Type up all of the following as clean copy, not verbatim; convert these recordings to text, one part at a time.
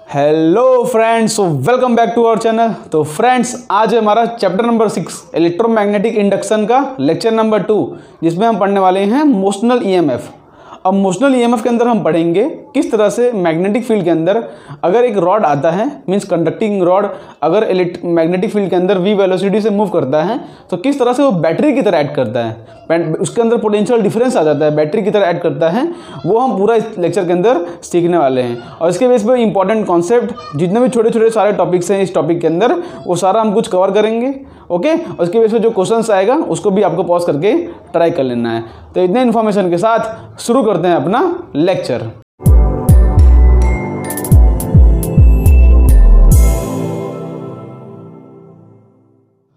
Hello friends, welcome back to our channel. तो friends, आज है हमारा चैप्टर नंबर 6 इलेक्ट्रोमैग्नेटिक इंडक्शन का लेक्चर नंबर 2, जिसमें हम पढ़ने वाले हैं मोशनल ईएमएफ। अब मोशनल ईएमएफ के अंदर हम पढ़ेंगे किस तरह से मैग्नेटिक फील्ड के अंदर अगर एक रॉड आता है, मींस कंडक्टिंग रॉड अगर मैग्नेटिक फील्ड के अंदर v वेलोसिटी से मूव करता है तो किस तरह से वो बैटरी की तरह एक्ट करता है, उसके अंदर पोटेंशियल डिफरेंस आ जाता है, बैटरी की तरह एक्ट करता है। वो हम पूरा इस लेक्चर के अंदर सीखने वाले हैं। और इसके बेस पर इंपॉर्टेंट कॉन्सेप्ट, जितने भी छोटे छोटे सारे टॉपिक्स हैं इस टॉपिक के अंदर, वो सारा हम कुछ कवर करेंगे। ओके, और इसके बेस पर जो क्वेश्चंस आएगा उसको भी आपको पॉज करके ट्राई कर लेना है। तो इतने इन्फॉर्मेशन के साथ शुरू करते हैं अपना लेक्चर।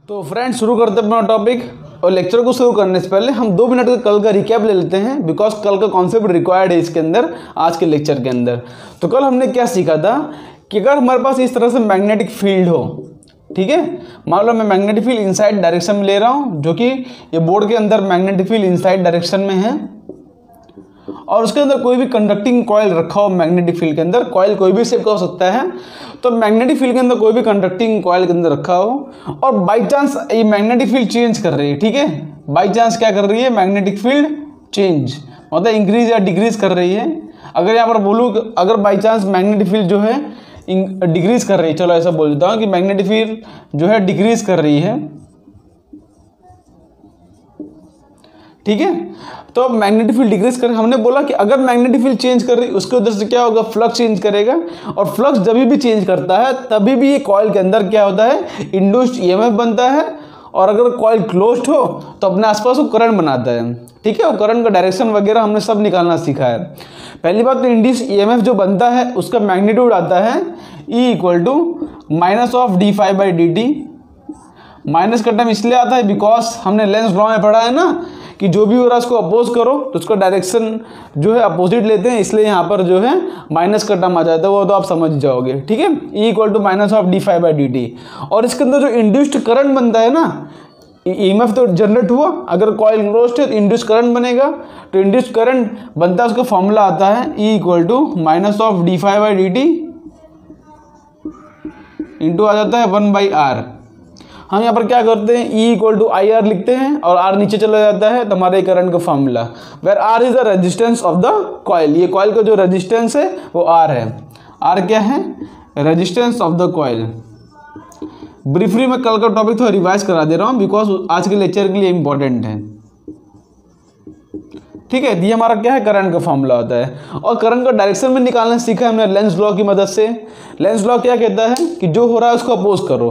तो फ्रेंड्स, शुरू करते हैं अपना टॉपिक। और लेक्चर को शुरू करने से पहले हम 2 मिनट का कल का रिकैप ले लेते हैं, बिकॉज कल का कॉन्सेप्ट रिक्वायर्ड है इसके अंदर, आज के लेक्चर के अंदर। तो कल हमने क्या सीखा था कि अगर हमारे पास इस तरह से मैग्नेटिक फील्ड हो, ठीक है, मान लो मैं मैग्नेटिक फील्ड इनसाइड डायरेक्शन में ले रहा हूँ, जो कि ये बोर्ड के अंदर मैग्नेटिक फील्ड इनसाइड डायरेक्शन में है, और उसके अंदर कोई भी कंडक्टिंग कॉइल रखा हो मैग्नेटिक फील्ड के अंदर, कॉइल कोई भी शेप का हो सकता है। तो मैग्नेटिक फील्ड के अंदर कोई भी कंडक्टिंग कॉइल के अंदर रखा हो और बाई चांस ये मैग्नेटिक फील्ड चेंज कर रही है, ठीक है, बाई चांस क्या कर रही है, मैग्नेटिक फील्ड चेंज मतलब इंक्रीज या डिक्रीज कर रही है। अगर यहाँ पर बोलूँ, अगर बाई चांस मैग्नेटिक फील्ड जो है डिक्रीज कर रही है, चलो ऐसा बोल देता हूँ कि मैग्नेटिक फील्ड जो है डिक्रीज कर रही है, ठीक है। तो मैग्नेटिक फील्ड डिक्रीज कर, हमने बोला कि अगर मैग्नेटिक फील्ड चेंज कर रही, उसके वजह से क्या होगा, फ्लक्स चेंज करेगा। और फ्लक्स जब भी चेंज करता है तभी भी ये कॉइल के अंदर क्या होता है, इंड्यूस्ड ईएमएफ बनता है। और अगर कॉइल क्लोज्ड हो तो अपने आसपास वो करंट बनाता है, ठीक है। वो करंट का डायरेक्शन वगैरह हमने सब निकालना सीखा है। पहली बात तो इंड्यूस्ड ईएमएफ जो बनता है उसका मैग्नीट्यूड आता है E = -d∅/dt। माइनस का टर्म इसलिए आता है बिकॉज हमने लेंस लॉ में पढ़ा है ना कि जो भी हो रहा है उसको अपोज करो तो उसका डायरेक्शन जो है अपोजिट लेते हैं, इसलिए यहाँ पर जो है माइनस का टर्म आ जाता है, वो तो आप समझ जाओगे, ठीक है। E = -d∅/dt। और इसके अंदर जो इंड्यूस्ड करंट बनता है ना, ईएमएफ तो जनरेट हुआ, अगर कॉइल क्लोज्ड है तो इंड्यूस्ड करंट बनेगा। तो इंड्यूस्ड करंट बनता है, उसका फॉर्मूला आता है E = -d∅/dt इंटू आ जाता है 1/r। हम यहाँ पर क्या करते हैं, E = IR लिखते हैं और R नीचे चला जाता है, तो हमारे करंट का formula, where R is the resistance of the coil. ये कॉइल का जो रेजिस्टेंस है वो R है। R क्या है, resistance of the coil. Briefly मैं कल का टॉपिक थोड़ा रिवाइज करा दे रहा हूँ बिकॉज आज के लेक्चर के लिए इंपॉर्टेंट है, ठीक है। ये हमारा क्या है, करंट का फॉर्मूला होता है। और करंट का डायरेक्शन में निकालना सीखा है हमने लेंस लॉ की मदद से। लेंस लॉ क्या कहता है कि जो हो रहा है उसको अपोज करो।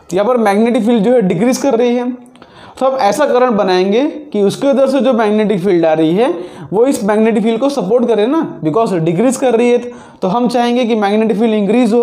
तो यहाँ पर मैग्नेटिक फील्ड जो है डिक्रीज कर रही है, तो हम ऐसा करंट बनाएंगे कि उसके उधर से जो मैग्नेटिक फील्ड आ रही है वो इस मैग्नेटिक फील्ड को सपोर्ट करे ना, बिकॉज डिक्रीज कर रही है। तो हम चाहेंगे कि मैग्नेटिक फील्ड इंक्रीज हो।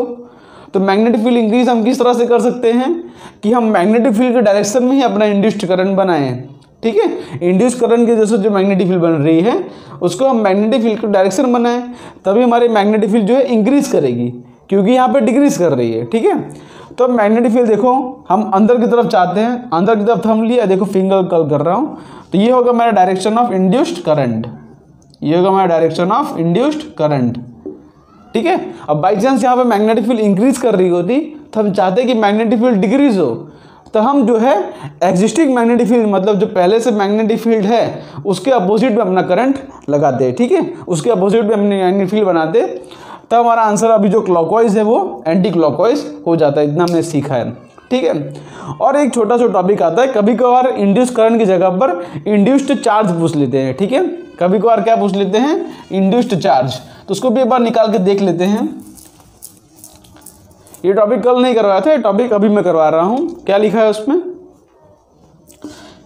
तो मैग्नेटिक फील्ड इंक्रीज हम किस तरह से कर सकते हैं कि हम मैग्नेटिक फील्ड के डायरेक्शन में ही अपना इंड्यूस्ड करंट बनाएं, ठीक है। इंड्यूस्ड करंट की वजह से जो मैग्नेटिक फील्ड बन रही है उसको हम मैग्नेटिक फील्ड का डायरेक्शन बनाएं, तभी हमारी मैग्नेटिक फील्ड जो है इंक्रीज करेगी, क्योंकि यहाँ पे डिक्रीज कर रही है, ठीक है। तो मैग्नेटिक फील्ड देखो हम अंदर की तरफ चाहते हैं, अंदर की तरफ हम लिया, देखो फिंगर कल कर रहा हूँ, तो ये होगा मेरा डायरेक्शन ऑफ इंड्यूस्ड करंट, ये होगा मेरा डायरेक्शन ऑफ इंड्यूस्ड करंट, ठीक है। अब बाई चांस यहाँ पे मैग्नेटिक फील्ड इंक्रीज कर रही होती तो हम चाहते हैं कि मैग्नेटिक फील्ड डिक्रीज हो, तो हम जो है एग्जिस्टिंग मैग्नेटिक फील्ड, मतलब जो पहले से मैग्नेटिक फील्ड है उसके अपोजिट में अपना करंट लगाते हैं, ठीक है, उसके अपोजिट में अपनी मैग्नेटिक फील्ड बनाते, तब हमारा आंसर अभी जो क्लॉकवाइज है वो एंटी क्लॉकवाइज हो जाता है। इतना हमने सीखा है, ठीक है। और एक छोटा सा टॉपिक आता है, कभी कभार इंड्यूस्ड करंट की जगह पर इंड्यूस्ड चार्ज पूछ लेते हैं, ठीक है। कभी कभार क्या पूछ लेते हैं, इंड्यूस्ड चार्ज, तो उसको भी एक बार निकाल के देख लेते हैं। ये टॉपिक कल नहीं करवाया था, ये टॉपिक अभी मैं करवा रहा हूँ। क्या लिखा है उसमें,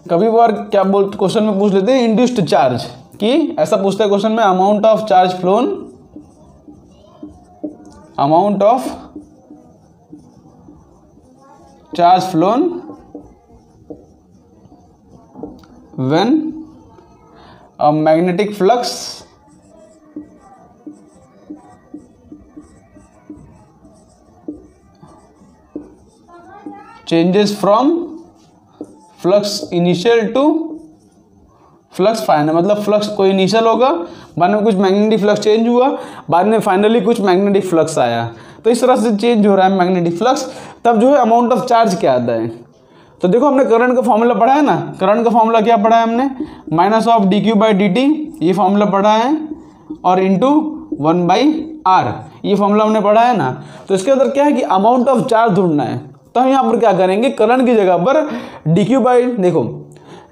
कभी कभार क्या बोलते, क्वेश्चन में पूछ लेते हैं इंड्यूस्ड चार्ज की, ऐसा पूछता है क्वेश्चन में, amount of charge flown, amount of charge flown when a magnetic flux changes from flux initial to flux final, मतलब फ्लक्स कोई इनिशियल होगा, बाद में कुछ मैग्नेटिक फ्लक्स चेंज हुआ, बाद में फाइनली कुछ मैग्नेटिक फ्लक्स आया। तो इस तरह से चेंज हो रहा है मैग्नेटिक फ्लक्स, तब जो है अमाउंट ऑफ चार्ज क्या आता है। तो देखो हमने करंट का फॉर्मूला पढ़ा है ना, करंट का फॉर्मूला क्या पढ़ा है हमने, माइनस ऑफ dq/dt, ये फॉर्मूला पढ़ा है, और इंटू 1/r, ये फॉर्मूला हमने पढ़ा है ना। तो इसके अंदर क्या है कि अमाउंट ऑफ चार्ज ढूंढना है, तो हम यहाँ पर क्या करेंगे, करंट की जगह पर देखो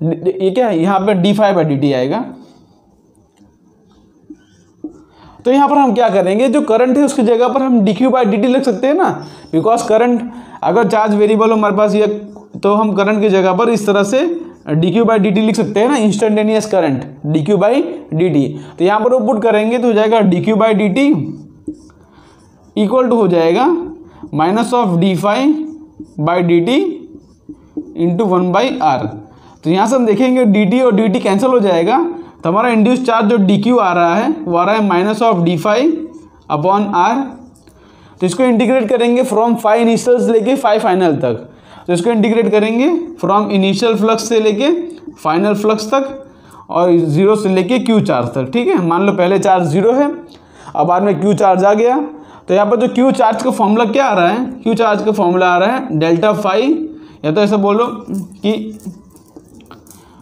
ये क्या है, यहाँ पे d∅/dt आएगा। तो यहाँ पर हम क्या करेंगे, जो करंट है उसकी जगह पर हम dq/dt लिख सकते हैं ना, बिकॉज करंट अगर चार्ज वेरिएबल हो हमारे पास ये, तो हम करंट की जगह पर इस तरह से dq/dt लिख सकते हैं ना, इंस्टेंटेनियस करंट dq/dt। तो यहाँ पर वो पुट करेंगे तो हो जाएगा dq/dt इक्वल टू हो जाएगा minus of d∅/dt into 1/r। तो यहाँ से हम देखेंगे dt और dt कैंसिल हो जाएगा, तो हमारा इंड्यूस चार्ज जो dq आ रहा है वो आ रहा है माइनस ऑफ d∅/r। तो इसको इंटीग्रेट करेंगे फ्रॉम फाई इनिशियल से लेके फाई फाइनल तक। तो इसको इंटीग्रेट करेंगे फ्रॉम इनिशियल फ्लक्स से लेके फाइनल फ्लक्स तक, और 0 से लेके q चार्ज तक। ठीक है, मान लो पहले चार्ज 0 है, अब बाद में q चार्ज आ गया। तो यहाँ पर जो q चार्ज का फॉर्मूला क्या आ रहा है, q चार्ज का फॉर्मूला आ रहा है डेल्टा फाई, या तो ऐसा बोलो कि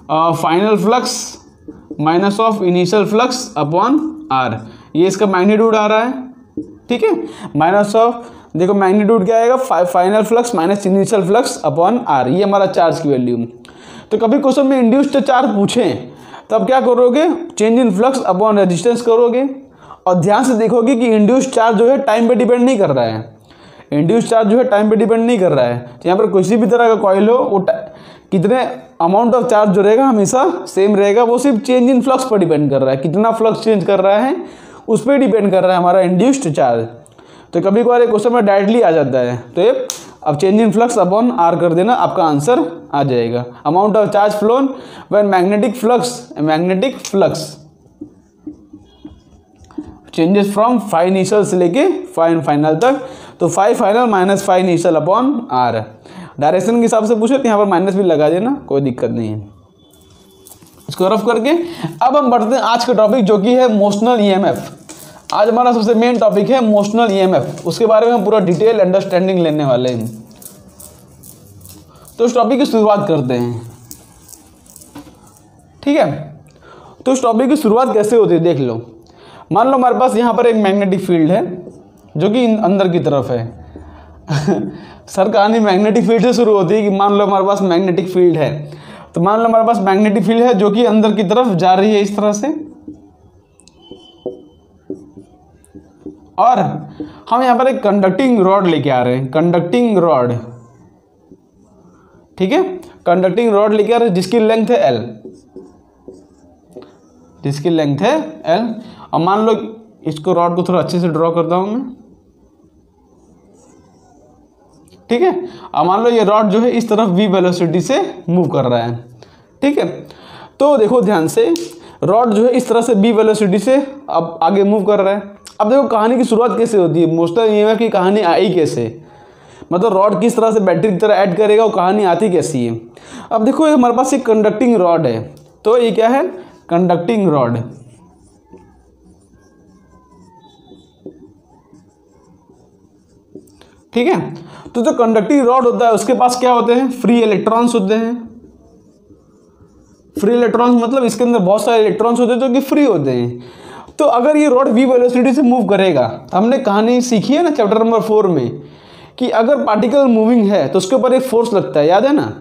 final flux minus of initial flux upon r, ये इसका मैग्नीट्यूड आ रहा है। ठीक है, माइनस ऑफ, देखो मैग्नीट्यूड क्या आएगा, final flux minus initial flux upon r, ये हमारा चार्ज की वैल्यू। तो कभी क्वेश्चन में इंड्यूस्ड चार्ज पूछें तब क्या करोगे, change in flux upon resistance करोगे, और ध्यान से देखोगे कि इंड्यूस्ड चार्ज जो है टाइम पे डिपेंड नहीं कर रहा है, इंड्यूस्ड चार्ज जो है टाइम पे डिपेंड नहीं कर रहा है। तो यहाँ पर किसी भी तरह का कॉइल हो, वो कितने अमाउंट ऑफ चार्ज जो रहेगा हमेशा सेम रहेगा, वो सिर्फ चेंज इन फ्लक्स पर डिपेंड कर रहा है, कितना फ्लक्स चेंज कर रहा है उस पर डिपेंड कर रहा है हमारा इंड्यूस्ड चार्ज। तो कभी कभार एक क्वेश्चन में डायरेक्टली आ जाता है, तो ये अब change in flux upon r कर देना, आपका आंसर आ जाएगा। Amount of charge flown when magnetic flux changes from phi initial से लेके फाई फाइनल तक। तो phi final minus phi initial upon r, direction के हिसाब से पूछे तो यहाँ पर माइनस भी लगा देना, कोई दिक्कत नहीं है। इसको रफ करके अब हम बढ़ते हैं आज का टॉपिक जो कि है मोशनल ईएमएफ। आज हमारा सबसे मेन टॉपिक है मोशनल ईएमएफ, उसके बारे में हम पूरा डिटेल अंडरस्टैंडिंग लेने वाले हैं। तो इस टॉपिक की शुरुआत करते हैं। ठीक है, तो इस टॉपिक की शुरुआत कैसे होती है देख लो। मान लो हमारे पास यहाँ पर एक मैग्नेटिक फील्ड है जो कि अंदर की तरफ है सर कहानी मैग्नेटिक फील्ड से शुरू होती है कि मान लो हमारे पास मैग्नेटिक फील्ड है, तो मान लो हमारे पास मैग्नेटिक फील्ड है जो कि अंदर की तरफ जा रही है इस तरह से, और हम यहाँ पर एक कंडक्टिंग रॉड लेके आ रहे हैं, कंडक्टिंग रॉड। ठीक है, कंडक्टिंग रॉड लेके आ रहे हैं जिसकी लेंथ है L, जिसकी लेंथ है L। और मान लो इसको रॉड को थोड़ा अच्छे से ड्रॉ करता हूं मैं। ठीक है, अब मान लो ये रॉड जो है इस तरफ v वेलोसिटी से मूव कर रहा है। ठीक है, तो देखो ध्यान से, रॉड जो है इस तरह से v वेलोसिटी से अब आगे मूव कर रहा है। अब देखो कहानी की शुरुआत कैसे होती है, मोशनल ईएमएफ की कहानी आई कैसे, मतलब रॉड किस तरह से बैटरी की तरह ऐड करेगा, वो कहानी आती कैसी है। अब देखो हमारे पास एक कंडक्टिंग रॉड है, तो ये क्या है, कंडक्टिंग रॉड। ठीक है, तो जो कंडक्टिंग रॉड होता है उसके पास क्या होते हैं, फ्री इलेक्ट्रॉन्स होते हैं। फ्री इलेक्ट्रॉन्स मतलब इसके अंदर बहुत सारे इलेक्ट्रॉन्स होते हैं जो कि फ्री होते हैं। तो अगर ये रॉड v वेलोसिटी से मूव करेगा, हमने कहानी सीखी है ना चैप्टर नंबर 4 में कि अगर पार्टिकल मूविंग है तो उसके ऊपर एक फोर्स लगता है, याद है ना।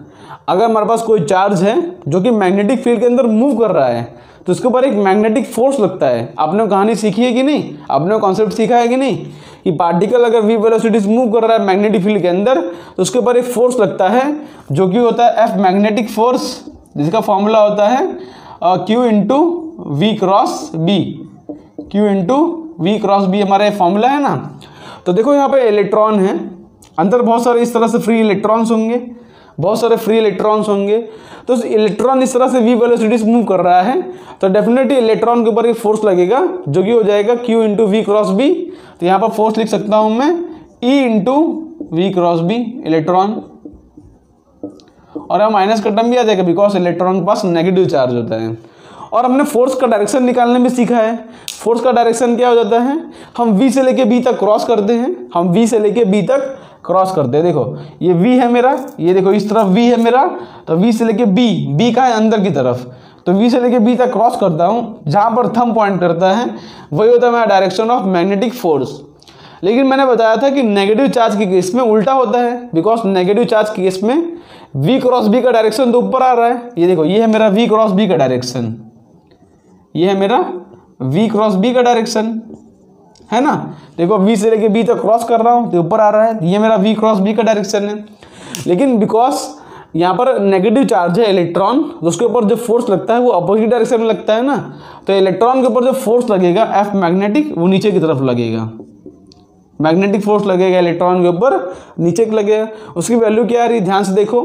अगर हमारे पास कोई चार्ज है जो कि मैग्नेटिक फील्ड के अंदर मूव कर रहा है तो उसके ऊपर एक मैग्नेटिक फोर्स लगता है। आपने कहानी सीखी है कि नहीं, आपने कॉन्सेप्ट सीखा है कि नहीं, कि पार्टिकल अगर v वेलोसिटी से मूव कर रहा है मैग्नेटिक फील्ड के अंदर तो उसके ऊपर एक फोर्स लगता है जो कि होता है F मैग्नेटिक फोर्स, जिसका फॉर्मूला होता है Q into V cross B, Q into V cross B हमारा फॉर्मूला है ना। तो देखो यहाँ पे इलेक्ट्रॉन है, अंदर बहुत सारे इस तरह से फ्री इलेक्ट्रॉन्स होंगे, बहुत सारे फ्री इलेक्ट्रॉन्स होंगे। तो इलेक्ट्रॉन इस तरह से v वेलोसिटी से मूव कर रहा है तो डेफिनेटली इलेक्ट्रॉन के ऊपर एक फोर्स लगेगा जो कि हो जाएगा Q into V cross B. तो यहाँ पर फोर्स लिख सकता हूँ मैं E into V cross B electron, और यहाँ माइनस का टर्म भी आ जाएगा बिकॉज इलेक्ट्रॉन के पास नेगेटिव चार्ज होता है। और हमने फोर्स का डायरेक्शन निकालने में सीखा है। फोर्स का डायरेक्शन क्या हो जाता है, हम V से लेके B तक क्रॉस करते हैं, हम V से लेके B तक क्रॉस करते हैं। देखो ये V है मेरा, ये देखो इस तरफ V है मेरा, तो V से लेके B का है अंदर की तरफ, तो V से लेके B तक क्रॉस करता हूँ, जहाँ पर थंब पॉइंट करता है वही होता है मेरा डायरेक्शन ऑफ मैग्नेटिक फोर्स। लेकिन मैंने बताया था कि नेगेटिव चार्ज के केस में उल्टा होता है, बिकॉज नेगेटिव चार्ज के केस में V क्रॉस B का डायरेक्शन तो ऊपर आ रहा है। ये देखो ये है मेरा V क्रॉस B का डायरेक्शन, ये है मेरा V क्रॉस B का डायरेक्शन, है ना। देखो V से लेके B तक क्रॉस कर रहा हूँ तो ऊपर आ रहा है, ये मेरा V क्रॉस B का डायरेक्शन है। लेकिन बिकॉज यहाँ पर नेगेटिव चार्ज है इलेक्ट्रॉन, तो उसके ऊपर जो फोर्स लगता है वो अपोजिट डायरेक्शन में लगता है ना, तो इलेक्ट्रॉन के ऊपर जो फोर्स लगेगा F मैग्नेटिक, वो नीचे की तरफ लगेगा। मैग्नेटिक फोर्स लगेगा इलेक्ट्रॉन के ऊपर, नीचे लगेगा। उसकी वैल्यू क्या आ रही है, ध्यान से देखो,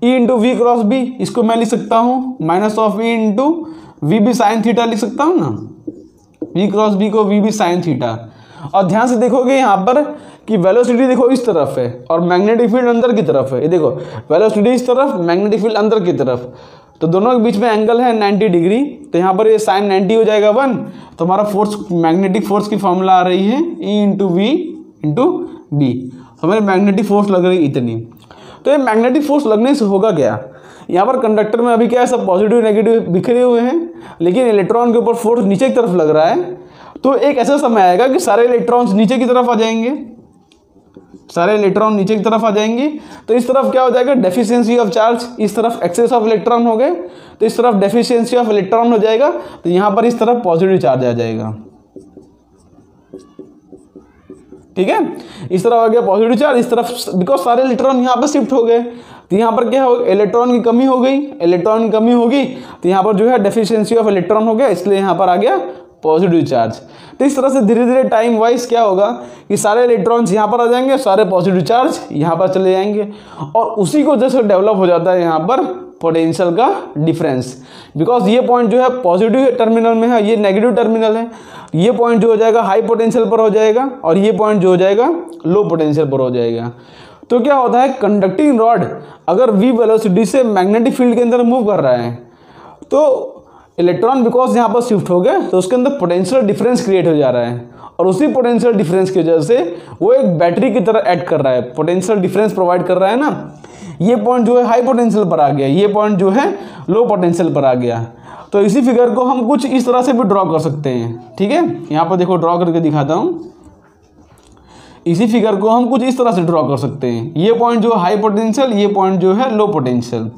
E into V cross B, इसको मैं लिख सकता हूँ minus of E into V B sine theta लिख सकता हूँ ना, V क्रॉस बी को वी बी साइन थीटा। और ध्यान से देखोगे यहाँ पर कि वेलोसिटी देखो इस तरफ है और मैग्नेटिक फील्ड अंदर की तरफ है। ये देखो वेलोसिटी इस तरफ, मैग्नेटिक फील्ड अंदर की तरफ, तो दोनों के बीच में एंगल है 90 डिग्री, तो यहाँ पर ये साइन 90 हो जाएगा 1। तो हमारा फोर्स, मैग्नेटिक फोर्स की फॉर्मूला आ रही है E into V into B, हमारे मैग्नेटिक फोर्स लग रही है इतनी। तो ये मैग्नेटिक फोर्स लगने से होगा क्या, यहाँ पर कंडक्टर में अभी क्या है, सब पॉजिटिव नेगेटिव बिखरे हुए हैं, लेकिन इलेक्ट्रॉन के ऊपर फोर्स नीचे की तरफ लग रहा है। तो एक ऐसा समय आएगा कि सारे इलेक्ट्रॉन्स नीचे की तरफ आ जाएंगे, सारे इलेक्ट्रॉन नीचे की तरफ आ जाएंगे। तो इस तरफ क्या हो जाएगा, डेफिशिएंसी ऑफ चार्ज, इस तरफ एक्सेस ऑफ इलेक्ट्रॉन हो गए, तो इस तरफ डेफिशिएंसी ऑफ इलेक्ट्रॉन हो जाएगा, तो यहाँ पर इस तरफ पॉजिटिव चार्ज आ जाएगा। ठीक है, इस तरफ आ गया पॉजिटिव चार्ज, इस तरफ बिकॉज सारे इलेक्ट्रॉन यहाँ पर शिफ्ट हो गए, तो यहाँ पर क्या हो, इलेक्ट्रॉन की कमी हो गई, इलेक्ट्रॉन की कमी होगी तो यहाँ पर जो है डेफिशिएंसी ऑफ इलेक्ट्रॉन हो गया, इसलिए यहाँ पर आ गया पॉजिटिव चार्ज। तो इस तरह से धीरे धीरे टाइम वाइज क्या होगा कि सारे इलेक्ट्रॉन्स यहाँ पर आ जाएंगे, सारे पॉजिटिव चार्ज यहाँ पर चले जाएंगे, और उसी को जैसे डेवलप हो जाता है यहाँ पर पोटेंशियल का डिफरेंस। बिकॉज ये पॉइंट जो है पॉजिटिव टर्मिनल में है, ये नेगेटिव टर्मिनल है, ये पॉइंट जो हो जाएगा हाई पोटेंशियल पर हो जाएगा, और ये पॉइंट जो हो जाएगा लो पोटेंशियल पर हो जाएगा। तो क्या होता है, कंडक्टिंग रॉड अगर v वेलोसिटी से मैग्नेटिक फील्ड के अंदर मूव कर रहा है, तो इलेक्ट्रॉन बिकॉज यहाँ पर शिफ्ट हो गए, तो उसके अंदर पोटेंशियल डिफरेंस क्रिएट हो जा रहा है, और उसी पोटेंशियल डिफरेंस की वजह से वो एक बैटरी की तरह एक्ट कर रहा है, पोटेंशियल डिफरेंस प्रोवाइड कर रहा है ना। ये पॉइंट जो है हाई पोटेंशियल पर आ गया, ये पॉइंट जो है लो पोटेंशियल पर आ गया। तो इसी फिगर को हम कुछ इस तरह से भी ड्रॉ कर सकते हैं। ठीक है, यहाँ पर देखो ड्रॉ करके दिखाता हूँ। इसी फिगर को हम कुछ इस तरह से ड्रॉ कर सकते हैं, ये पॉइंट जो है हाई पोटेंशियल, ये पॉइंट जो है लो पोटेंशियल।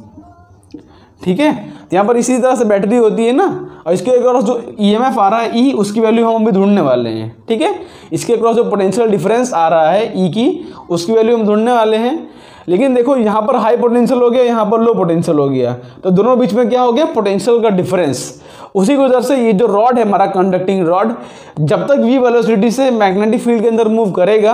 ठीक है, तो यहाँ पर इसी तरह से बैटरी होती है ना, और इसके अक्रॉस जो ईएमएफ आ रहा है ई, उसकी वैल्यू हम अभी ढूंढने वाले हैं। ठीक है, इसके अक्रॉस जो पोटेंशियल डिफरेंस आ रहा है ई की, उसकी वैल्यू हम ढूंढने वाले हैं। लेकिन देखो यहाँ पर हाई पोटेंशियल हो गया, यहाँ पर लो पोटेंशियल हो गया, तो दोनों बीच में क्या हो गया, पोटेंशियल का डिफरेंस। उसी की वजह से ये जो रॉड है हमारा कंडक्टिंग रॉड, जब तक v वेलोसिटी से मैग्नेटिक फील्ड के अंदर मूव करेगा,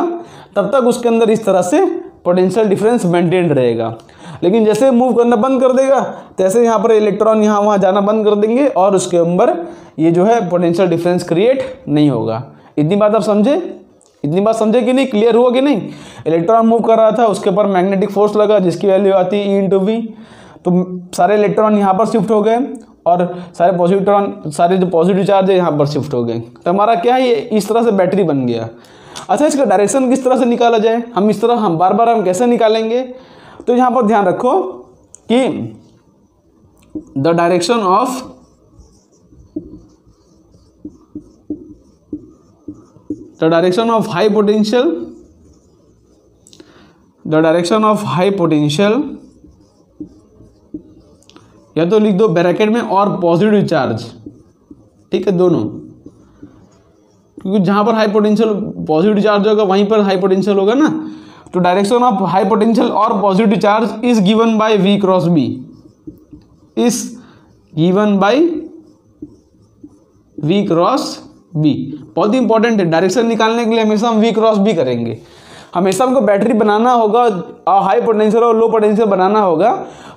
तब तक उसके अंदर इस तरह से पोटेंशियल डिफरेंस मेंटेन रहेगा। लेकिन जैसे मूव करना बंद कर देगा, तैसे यहाँ पर इलेक्ट्रॉन यहाँ वहाँ जाना बंद कर देंगे, और उसके अंदर ये जो है पोटेंशियल डिफरेंस क्रिएट नहीं होगा। इतनी बात आप समझे, इतनी बात समझे कि नहीं, क्लियर हुआ कि नहीं। इलेक्ट्रॉन मूव कर रहा था, उसके ऊपर मैग्नेटिक फोर्स लगा, जिसकी वैल्यू आती है E इंटू वी, तो सारे इलेक्ट्रॉन यहाँ पर शिफ्ट हो गए, और सारे पॉजिटिव, सारे जो पॉजिटिव चार्ज है यहाँ पर शिफ्ट हो गए। तो हमारा क्या है, ये इस तरह से बैटरी बन गया। अच्छा, इसका डायरेक्शन किस तरह से निकाला जाए, हम इस तरह हम बार बार हम कैसे निकालेंगे, तो यहाँ पर ध्यान रखो कि the direction of high potential, the direction of high potential, या तो लिख दो ब्रैकेट में और पॉजिटिव चार्ज। ठीक है, दोनों, क्योंकि जहां पर हाई पोटेंशियल पॉजिटिव चार्ज होगा वहीं पर हाई पोटेंशियल होगा ना। तो डायरेक्शन ऑफ हाई पोटेंशियल और positive charge is given by v cross B, is given by v cross B. बहुत ही इंपॉर्टेंट है, डायरेक्शन निकालने के लिए हमेशा हम v क्रॉस बी करेंगे। हमेशा हमको बैटरी बनाना होगा और हाई पोटेंशियल और लो पोटेंशियल बनाना होगा,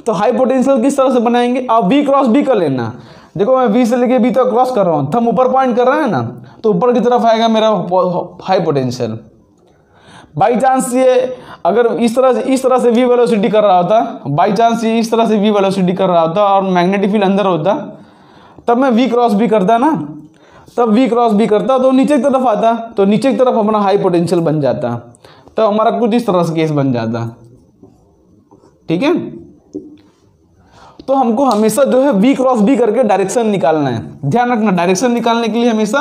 तो हाई पोटेंशियल किस तरह से बनाएंगे, आप v क्रॉस बी कर लेना। देखो मैं v से लेके b तक क्रॉस कर रहा हूँ, थंब ऊपर पॉइंट कर रहा है ना, तो ऊपर की तरफ आएगा मेरा हाई पोटेंशियल। बाई चांस ये अगर इस तरह से v वेलोसिटी कर रहा होता, बाई चांस ये इस तरह से v वेलोसिटी कर रहा होता और मैग्नेटिक फील्ड अंदर होता, तब मैं V क्रॉस B करता ना, तब V क्रॉस B करता तो नीचे की तरफ आता, तो नीचे की तरफ अपना हाई पोटेंशियल बन जाता, तो हमारा कुछ इस तरह से केस बन जाता। ठीक है, तो हमको हमेशा जो है V क्रॉस B करके डायरेक्शन निकालना है। ध्यान रखना, डायरेक्शन निकालने के लिए हमेशा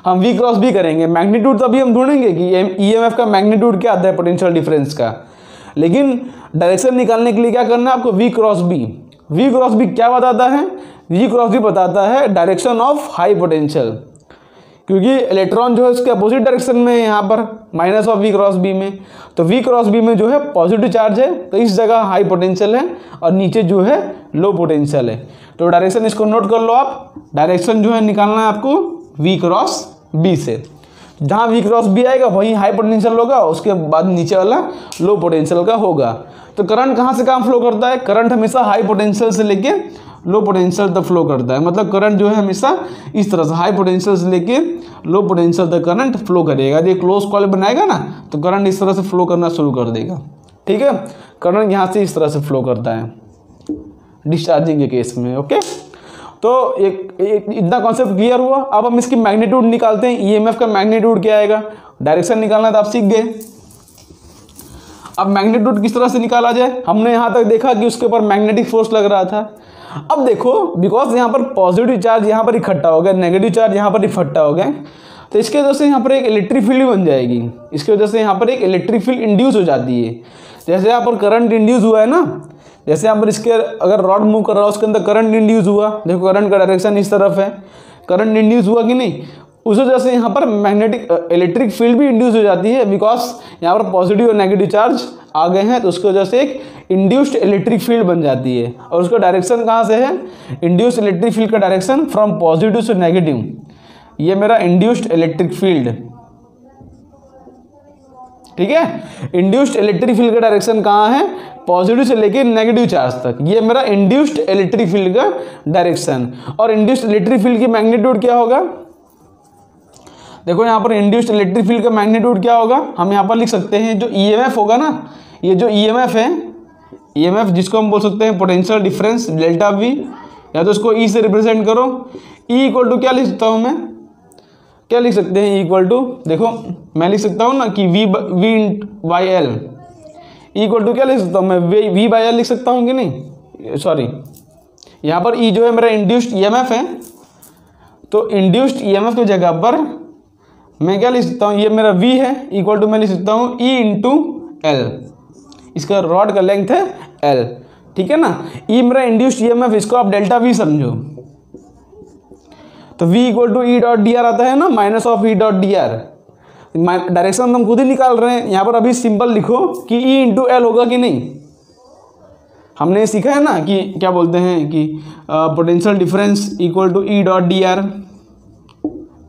हम V क्रॉस B करेंगे। मैग्नीट्यूड तभी हम ढूंढेंगे कि EMF का मैग्नीट्यूड क्या आता है पोटेंशियल डिफरेंस का, लेकिन डायरेक्शन निकालने के लिए क्या करना है आपको, V cross B। V cross B क्या बताता है, V क्रॉस B बताता है डायरेक्शन ऑफ हाई पोटेंशियल, क्योंकि इलेक्ट्रॉन जो है उसके अपोजिट डायरेक्शन में है यहाँ पर minus of V cross B में, तो V क्रॉस B में जो है पॉजिटिव चार्ज है, तो इस जगह हाई पोटेंशियल है और नीचे जो है लो पोटेंशियल है। तो डायरेक्शन इसको नोट कर लो आप, डायरेक्शन जो है निकालना है आपको V क्रॉस B से। जहाँ V क्रॉस B आएगा वहीं हाई पोटेंशियल होगा, उसके बाद नीचे वाला लो पोटेंशियल का होगा। तो करंट कहाँ से कहाँ फ्लो करता है, करंट हमेशा हाई पोटेंशियल से लेके लो पोटेंशियल तक फ्लो करता है। मतलब करंट जो है हमेशा इस तरह से हाई पोटेंशियल से लेके लो पोटेंशियल तक करंट फ्लो करेगा। यदि क्लोज कॉइल बनाएगा ना तो करंट इस तरह से फ्लो करना शुरू कर देगा। ठीक है, करंट यहाँ से इस तरह से फ्लो करता है डिस्चार्जिंग के केस में। ओके, तो एक इतना कॉन्सेप्ट क्लियर हुआ। अब हम इसकी मैग्नीट्यूड निकालते हैं, ईएमएफ का मैग्नीट्यूड क्या आएगा, डायरेक्शन निकालना तो आप सीख गए। अब मैग्नीट्यूड किस तरह से निकाला जाए, हमने यहाँ तक देखा कि उसके ऊपर मैग्नेटिक फोर्स लग रहा था। अब देखो, बिकॉज यहाँ पर पॉजिटिव चार्ज यहाँ पर इकट्ठा हो गया, नेगेटिव चार्ज यहाँ पर इकट्ठा हो गए, तो इसके वजह से यहाँ पर एक इलेक्ट्रिक फील्ड बन जाएगी। इसकी वजह से यहाँ पर एक इलेक्ट्रिक फील्ड इंड्यूस हो जाती है। जैसे यहाँ पर करंट इंड्यूस हुआ है ना, जैसे यहाँ पर इसके अगर रॉड मूव कर रहा है उसके अंदर करंट इंड्यूस हुआ, देखो करंट का डायरेक्शन इस तरफ है, करंट इंड्यूस हुआ कि नहीं, उस वजह से यहाँ पर मैग्नेटिक इलेक्ट्रिक फील्ड भी इंड्यूस हो जाती है। बिकॉज यहाँ पर पॉजिटिव और नेगेटिव चार्ज आ गए हैं, तो उसकी वजह से एक इंड्यूस्ड इलेक्ट्रिक फील्ड बन जाती है। और उसका डायरेक्शन कहाँ से है, इंड्यूस्ड इलेक्ट्रिक फील्ड का direction from positive to negative. ये मेरा इंड्यूस्ड इलेक्ट्रिक फील्ड, ठीक है, इंड्यूस्ड इलेक्ट्रिक फील्ड का डायरेक्शन कहाँ है, पॉजिटिव से लेके नेगेटिव चार्ज तक। ये मेरा इंड्यूस्ड इलेक्ट्रिक फील्ड का डायरेक्शन। और इंड्यूस्ड इलेक्ट्रिक फील्ड की मैग्नीट्यूड क्या होगा, देखो यहाँ पर इंड्यूस्ड इलेक्ट्रिक फील्ड का मैग्नीट्यूड क्या होगा, हम यहाँ पर लिख सकते हैं जो ईएमएफ होगा ना, ये जो ईएमएफ है, ईएमएफ जिसको हम बोल सकते हैं पोटेंशियल डिफरेंस डेल्टा वी, या तो इसको ई से रिप्रेजेंट करो। ई इक्वल टू क्या लिख सकता हूँ मैं, क्या लिख सकते हैं, इक्वल टू, देखो मैं लिख सकता हूँ ना कि V by L, equal to क्या लिख सकता हूँ मैं, वी बाई एल लिख सकता हूँ कि नहीं, सॉरी यहाँ पर ई जो है मेरा इंड्यूस्ड ईएमएफ है, तो इंड्यूस्ड ईएमएफ की जगह पर मैं क्या लिख सकता हूँ, ये मेरा v है, इक्वल टू मैं लिख सकता हूँ E इंटू एल, इसका रॉड का लेंथ है L, ठीक है ना। E मेरा इंड्यूस्ड ईएमएफ, इसको आप डेल्टा V समझो, तो V equal to E dot D R आता है ना, minus of E dot D R. Direction हम खुद ही निकाल रहे हैं, यहाँ पर अभी सिंपल लिखो कि E इंटू एल होगा कि नहीं। हमने सीखा है ना कि क्या बोलते हैं कि potential difference equal to E dot D R,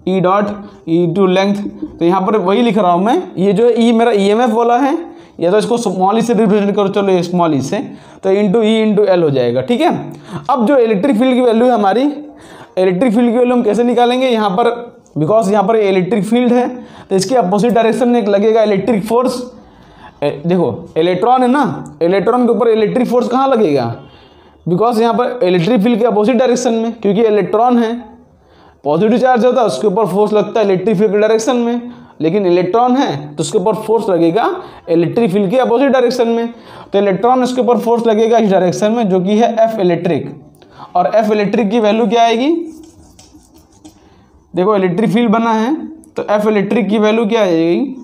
E dot E to length, तो यहाँ पर वही लिख रहा हूँ मैं। ये जो ई मेरा ईएमएफ वाला है, या तो इसको स्मॉल ई से रिप्रेजेंट करो, चलो ये स्मॉल ई से, तो इंटू ई इंटू एल हो जाएगा। ठीक है, अब जो इलेक्ट्रिक फील्ड की वैल्यू है हमारी, इलेक्ट्रिक फील्ड की वैल्यू हम कैसे निकालेंगे, यहाँ पर बिकॉज यहाँ पर इलेक्ट्रिक फील्ड है, तो इसके अपोजिट डायरेक्शन में एक लगेगा इलेक्ट्रिक फोर्स। देखो इलेक्ट्रॉन है ना, इलेक्ट्रॉन के ऊपर इलेक्ट्रिक फोर्स कहाँ लगेगा, बिकॉज यहाँ पर इलेक्ट्रिक फील्ड के अपोजिट डायरेक्शन में, क्योंकि इलेक्ट्रॉन है, पॉजिटिव चार्ज होता है उसके ऊपर फोर्स लगता है इलेक्ट्रिक फील्ड के डायरेक्शन में, लेकिन इलेक्ट्रॉन है तो उसके ऊपर फोर्स लगेगा इलेक्ट्रिक फील्ड के अपोजिट डायरेक्शन में। तो इलेक्ट्रॉन उसके ऊपर फोर्स लगेगा इस डायरेक्शन में, जो कि है एफ इलेक्ट्रिक। और एफ इलेक्ट्रिक की वैल्यू क्या आएगी, देखो इलेक्ट्रिक फील्ड बना है तो एफ इलेक्ट्रिक की वैल्यू क्या आएगी,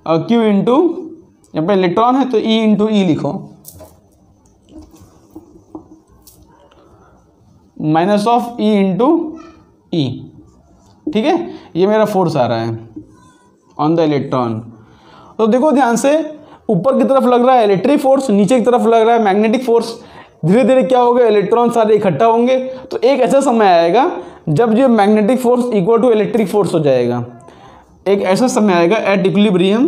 क्यू इंटू, यहाँ पर इलेक्ट्रॉन है तो ई इंटू ई लिखो, माइनस ऑफ ई इंटू ई। ठीक है, ये मेरा फोर्स आ रहा है ऑन द इलेक्ट्रॉन। तो देखो ध्यान से, ऊपर की तरफ लग रहा है इलेक्ट्रिक फोर्स, नीचे की तरफ लग रहा है मैग्नेटिक फोर्स। धीरे धीरे क्या होगा, इलेक्ट्रॉन सारे इकट्ठा होंगे, तो एक ऐसा समय आएगा जब ये magnetic force equal to electric force हो जाएगा। एक ऐसा समय आएगा एट इक्विलिब्रियम,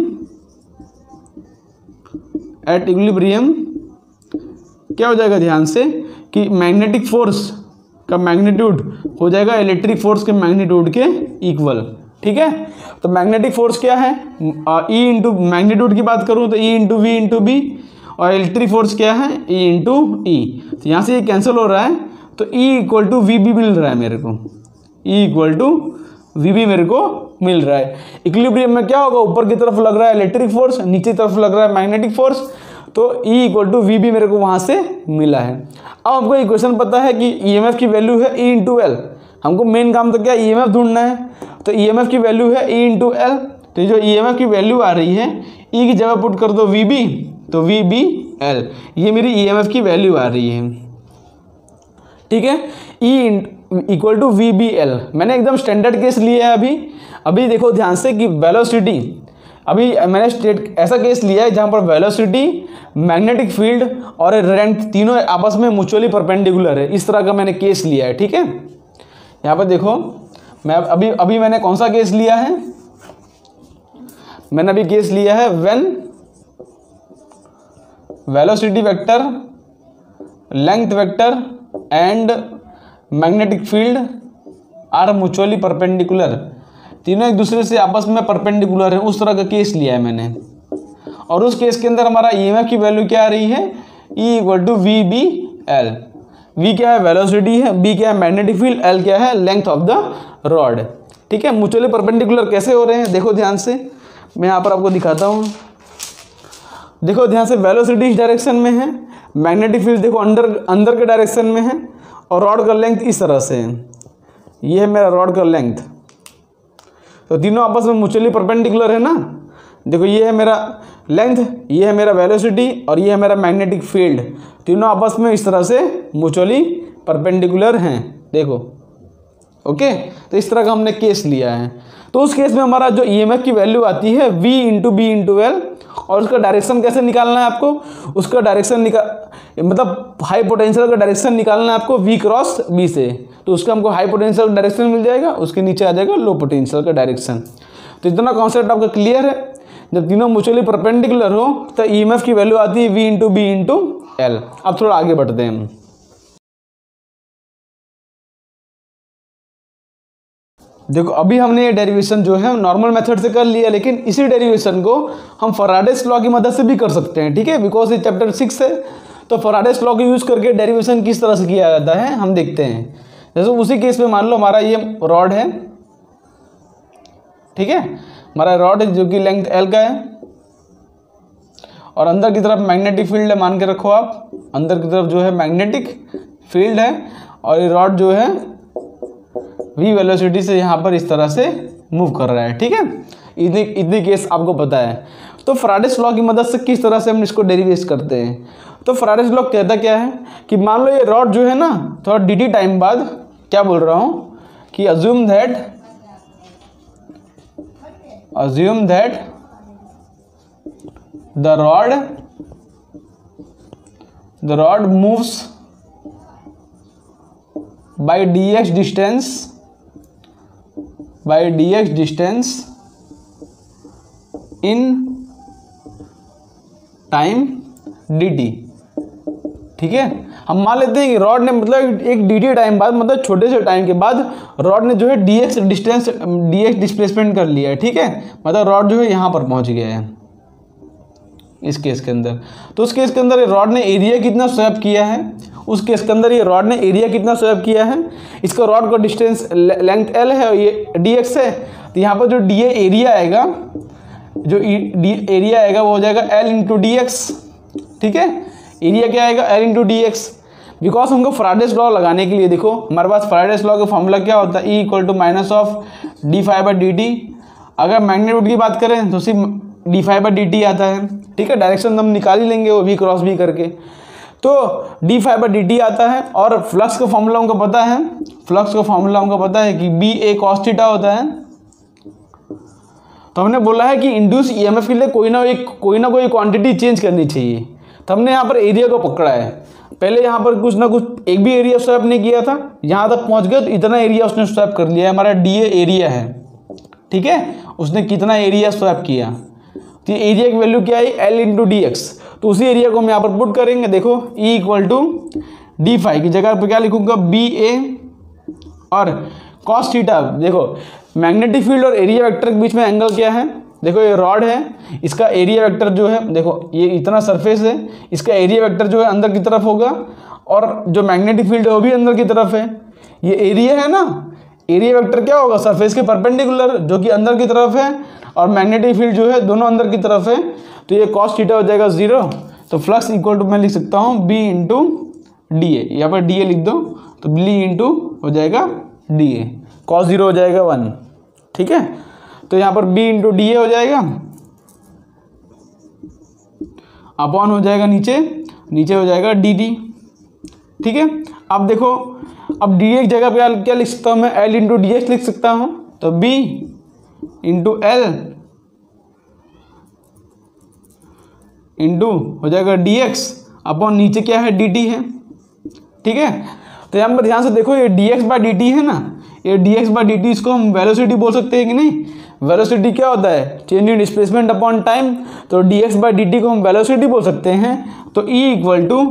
एट इक्विलिब्रियम क्या हो जाएगा, ध्यान से, कि मैग्नेटिक फोर्स का मैग्नीट्यूड हो जाएगा इलेक्ट्रिक फोर्स के मैग्नीट्यूड के इक्वल। ठीक है, तो मैग्नेटिक फोर्स क्या है, ई इंटू मैग्नीट्यूड की बात करूँ तो E into V into B, और इलेक्ट्रिक फोर्स क्या है, ई इंटू ई। तो यहाँ से ये कैंसिल हो रहा है, तो E equal to V B मिल रहा है मेरे को, E equal to V B मेरे को मिल रहा है। इक्विलिब्रियम में क्या होगा, ऊपर की तरफ लग रहा है इलेक्ट्रिक फोर्स, नीचे की तरफ लग रहा है मैग्नेटिक फोर्स, तो E equal to V B मेरे को वहाँ से मिला है। अब हमको इक्वेशन पता है कि EMF की वैल्यू है E इंटू एल, हमको मेन काम तो क्या EMF ढूंढना है, तो EMF की वैल्यू है E इंटू एल, तो जो EMF की वैल्यू आ रही है E की जगह पुट कर दो VB, तो VBL, ये मेरी EMF की वैल्यू आ रही है, ठीक है। E इक्वल टू VBL मैंने एकदम स्टैंडर्ड केस लिया है। अभी देखो ध्यान से कि वेलोसिटी, अभी मैंने ऐसा केस लिया है जहाँ पर वेलोसिटी, मैग्नेटिक फील्ड और करंट तीनों आपस में म्यूचुअली परपेंडिकुलर है, इस तरह का मैंने केस लिया है, ठीक है। यहाँ पर देखो मैं अभी मैंने कौन सा केस लिया है, मैंने अभी केस लिया है when velocity vector, length vector and magnetic field are mutually perpendicular, तीनों एक दूसरे से आपस में परपेंडिकुलर है, उस तरह का केस लिया है मैंने। और उस केस के अंदर हमारा EMF की वैल्यू क्या आ रही है, E equal to VBL, V क्या है वेलोसिटी है, B क्या है मैग्नेटिक फील्ड, L क्या है लेंथ ऑफ द रॉड, ठीक है। म्यूचुअली परपेंडिकुलर कैसे हो रहे हैं, देखो ध्यान से, मैं यहाँ पर आपको दिखाता हूँ। देखो ध्यान से, वेलोसिटी इस डायरेक्शन में है, मैग्नेटिक फील्ड देखो अंदर के डायरेक्शन में है, और रॉड का लेंथ इस तरह से है, ये है मेरा रॉड का लेंथ, तो तीनों आपस में म्यूचुअली परपेंडिकुलर है ना। देखो ये है मेरा लेंथ, ये है मेरा वेलोसिटी और ये है मेरा मैग्नेटिक फील्ड, तीनों आपस में इस तरह से म्यूचुअली परपेंडिकुलर हैं, देखो, ओके। तो इस तरह का हमने केस लिया है। तो उस केस में हमारा जो EMF की वैल्यू आती है V into B into L, और उसका डायरेक्शन कैसे निकालना है आपको, उसका डायरेक्शन मतलब हाई पोटेंशियल का डायरेक्शन निकालना है आपको V क्रॉस B से, तो उसका हमको हाई पोटेंशियल का डायरेक्शन मिल जाएगा, उसके नीचे आ जाएगा लो पोटेंशियल का डायरेक्शन। तो इतना कॉन्सेप्ट आपका क्लियर है। जब तीनों म्यूचुअली परपेंडिकुलर हो तो EMF की वैल्यू आती है V into B into L. अब थोड़ा आगे बढ़ते हैं हम। देखो अभी हमने ये डेरिवेशन जो है नॉर्मल मेथड से कर लिया, लेकिन इसी डेरिवेशन को हम फैराडेस लॉ की मदद से भी कर सकते हैं, ठीक है, बिकॉज ये चैप्टर 6 है। तो फैराडेस लॉ को यूज करके डेरिवेशन किस तरह से किया जाता है हम देखते हैं। जैसे उसी केस में मान लो हमारा ये रॉड है, ठीक है, हमारा रॉड है जो कि लेंथ L का है, और अंदर की तरफ मैग्नेटिक फील्ड है, मान के रखो आप, अंदर की तरफ जो है मैग्नेटिक फील्ड है, और ये रॉड जो है V वेलोसिटी से यहाँ पर इस तरह से मूव कर रहा है, ठीक है। इतनी केस आपको पता है। तो फैराडेस लॉ की मदद से किस तरह से हम इसको डेरिवेट करते हैं, तो फैराडेस लॉ कहता क्या है कि मान लो ये रॉड जो है ना, थोड़ा dt टाइम बाद, क्या बोल रहा हूँ कि assume that the rod moves by dx distance in time dt, ठीक है। हम मान लेते हैं कि रॉड ने मतलब एक dt टाइम बाद, मतलब छोटे से टाइम के बाद रॉड ने जो है dx डिस्प्लेसमेंट कर लिया है, ठीक है, मतलब रॉड जो है यहाँ पर पहुँच गया है इस केस के अंदर। तो उस केस के अंदर रॉड ने एरिया कितना स्वैप किया है, उस केस के अंदर ये रॉड ने एरिया कितना स्वैप किया है, इसका रॉड का डिस्टेंस लेंथ L है और ये dx है, तो यहाँ पर जो dA एरिया आएगा, जो एरिया आएगा वो हो जाएगा L इंटू डी एक्स, ठीक है। एरिया क्या आएगा L into D X, because हमको फैराडेस लॉ लगाने के लिए देखो हमारे पास फैराडेस लॉ का फॉर्मूला क्या होता है, E equal to minus of D phi by D T. अगर मैग्नीट्यूड की बात करें तो सिर्फ D phi by D T आता है, ठीक है, डायरेक्शन हम निकाल ही लेंगे वो V क्रॉस B करके, तो D phi by D T आता है। और फ्लक्स का फॉर्मूला हमको पता है, फ्लक्स का फॉर्मूला हमको पता है कि बी ए कॉस थीटा होता है। तो हमने बोला है कि इंड्यूस ईएमएफ के लिए कोई ना कोई क्वांटिटी चेंज करनी चाहिए, तो हमने यहाँ पर एरिया को पकड़ा है। पहले यहाँ पर कुछ ना कुछ एक भी एरिया स्वैप नहीं किया था, यहाँ तक पहुँच गए तो इतना एरिया उसने स्वैप कर लिया है, हमारा डी एरिया है, ठीक है, उसने कितना एरिया स्वैप किया, तो एरिया की वैल्यू क्या है L इंटू डी एक्स। तो उसी एरिया को हम यहाँ पर पुट करेंगे, देखो E equal to D phi की जगह पर क्या लिखूंगा बी ए और कॉस थीटा। देखो मैग्नेटिक फील्ड और एरिया वेक्टर के बीच में एंगल क्या है, देखो ये रॉड है, इसका एरिया वेक्टर जो है, देखो ये इतना सरफेस है, इसका एरिया वेक्टर जो है अंदर की तरफ होगा और जो मैग्नेटिक फील्ड है वो भी अंदर की तरफ है। ये एरिया है ना, एरिया वेक्टर क्या होगा, सरफेस के परपेंडिकुलर जो कि अंदर की तरफ है, और मैग्नेटिक फील्ड जो है दोनों अंदर की तरफ है। तो ये कॉस थीटा हो जाएगा 0। तो फ्लक्स इक्वल टू मैं लिख सकता हूँ बी इंटू डी ए, यहाँ पर डी ए लिख दो तो बी इंटू हो जाएगा डी ए, कॉस 0 हो जाएगा 1। ठीक है, तो यहाँ पर बी इंटू डी ए हो जाएगा, अपॉन हो जाएगा नीचे हो जाएगा डी डी। ठीक है, अब देखो, अब डी ए की जगह पे क्या लिख सकता हूँ मैं, एल इंटू डी एक्स लिख सकता हूँ। तो बी इंटू एल इंटू हो जाएगा डी एक्स अपॉन नीचे क्या है डी टी है। ठीक है, तो यहाँ पर ध्यान से देखो, ये D X by D T है ना, ये D X by D T, इसको हम वेलोसिटी बोल सकते हैं कि नहीं। वेलोसिटी क्या होता है, change in displacement upon time. तो D X by D T को हम वेलोसिटी बोल सकते हैं। तो E equal to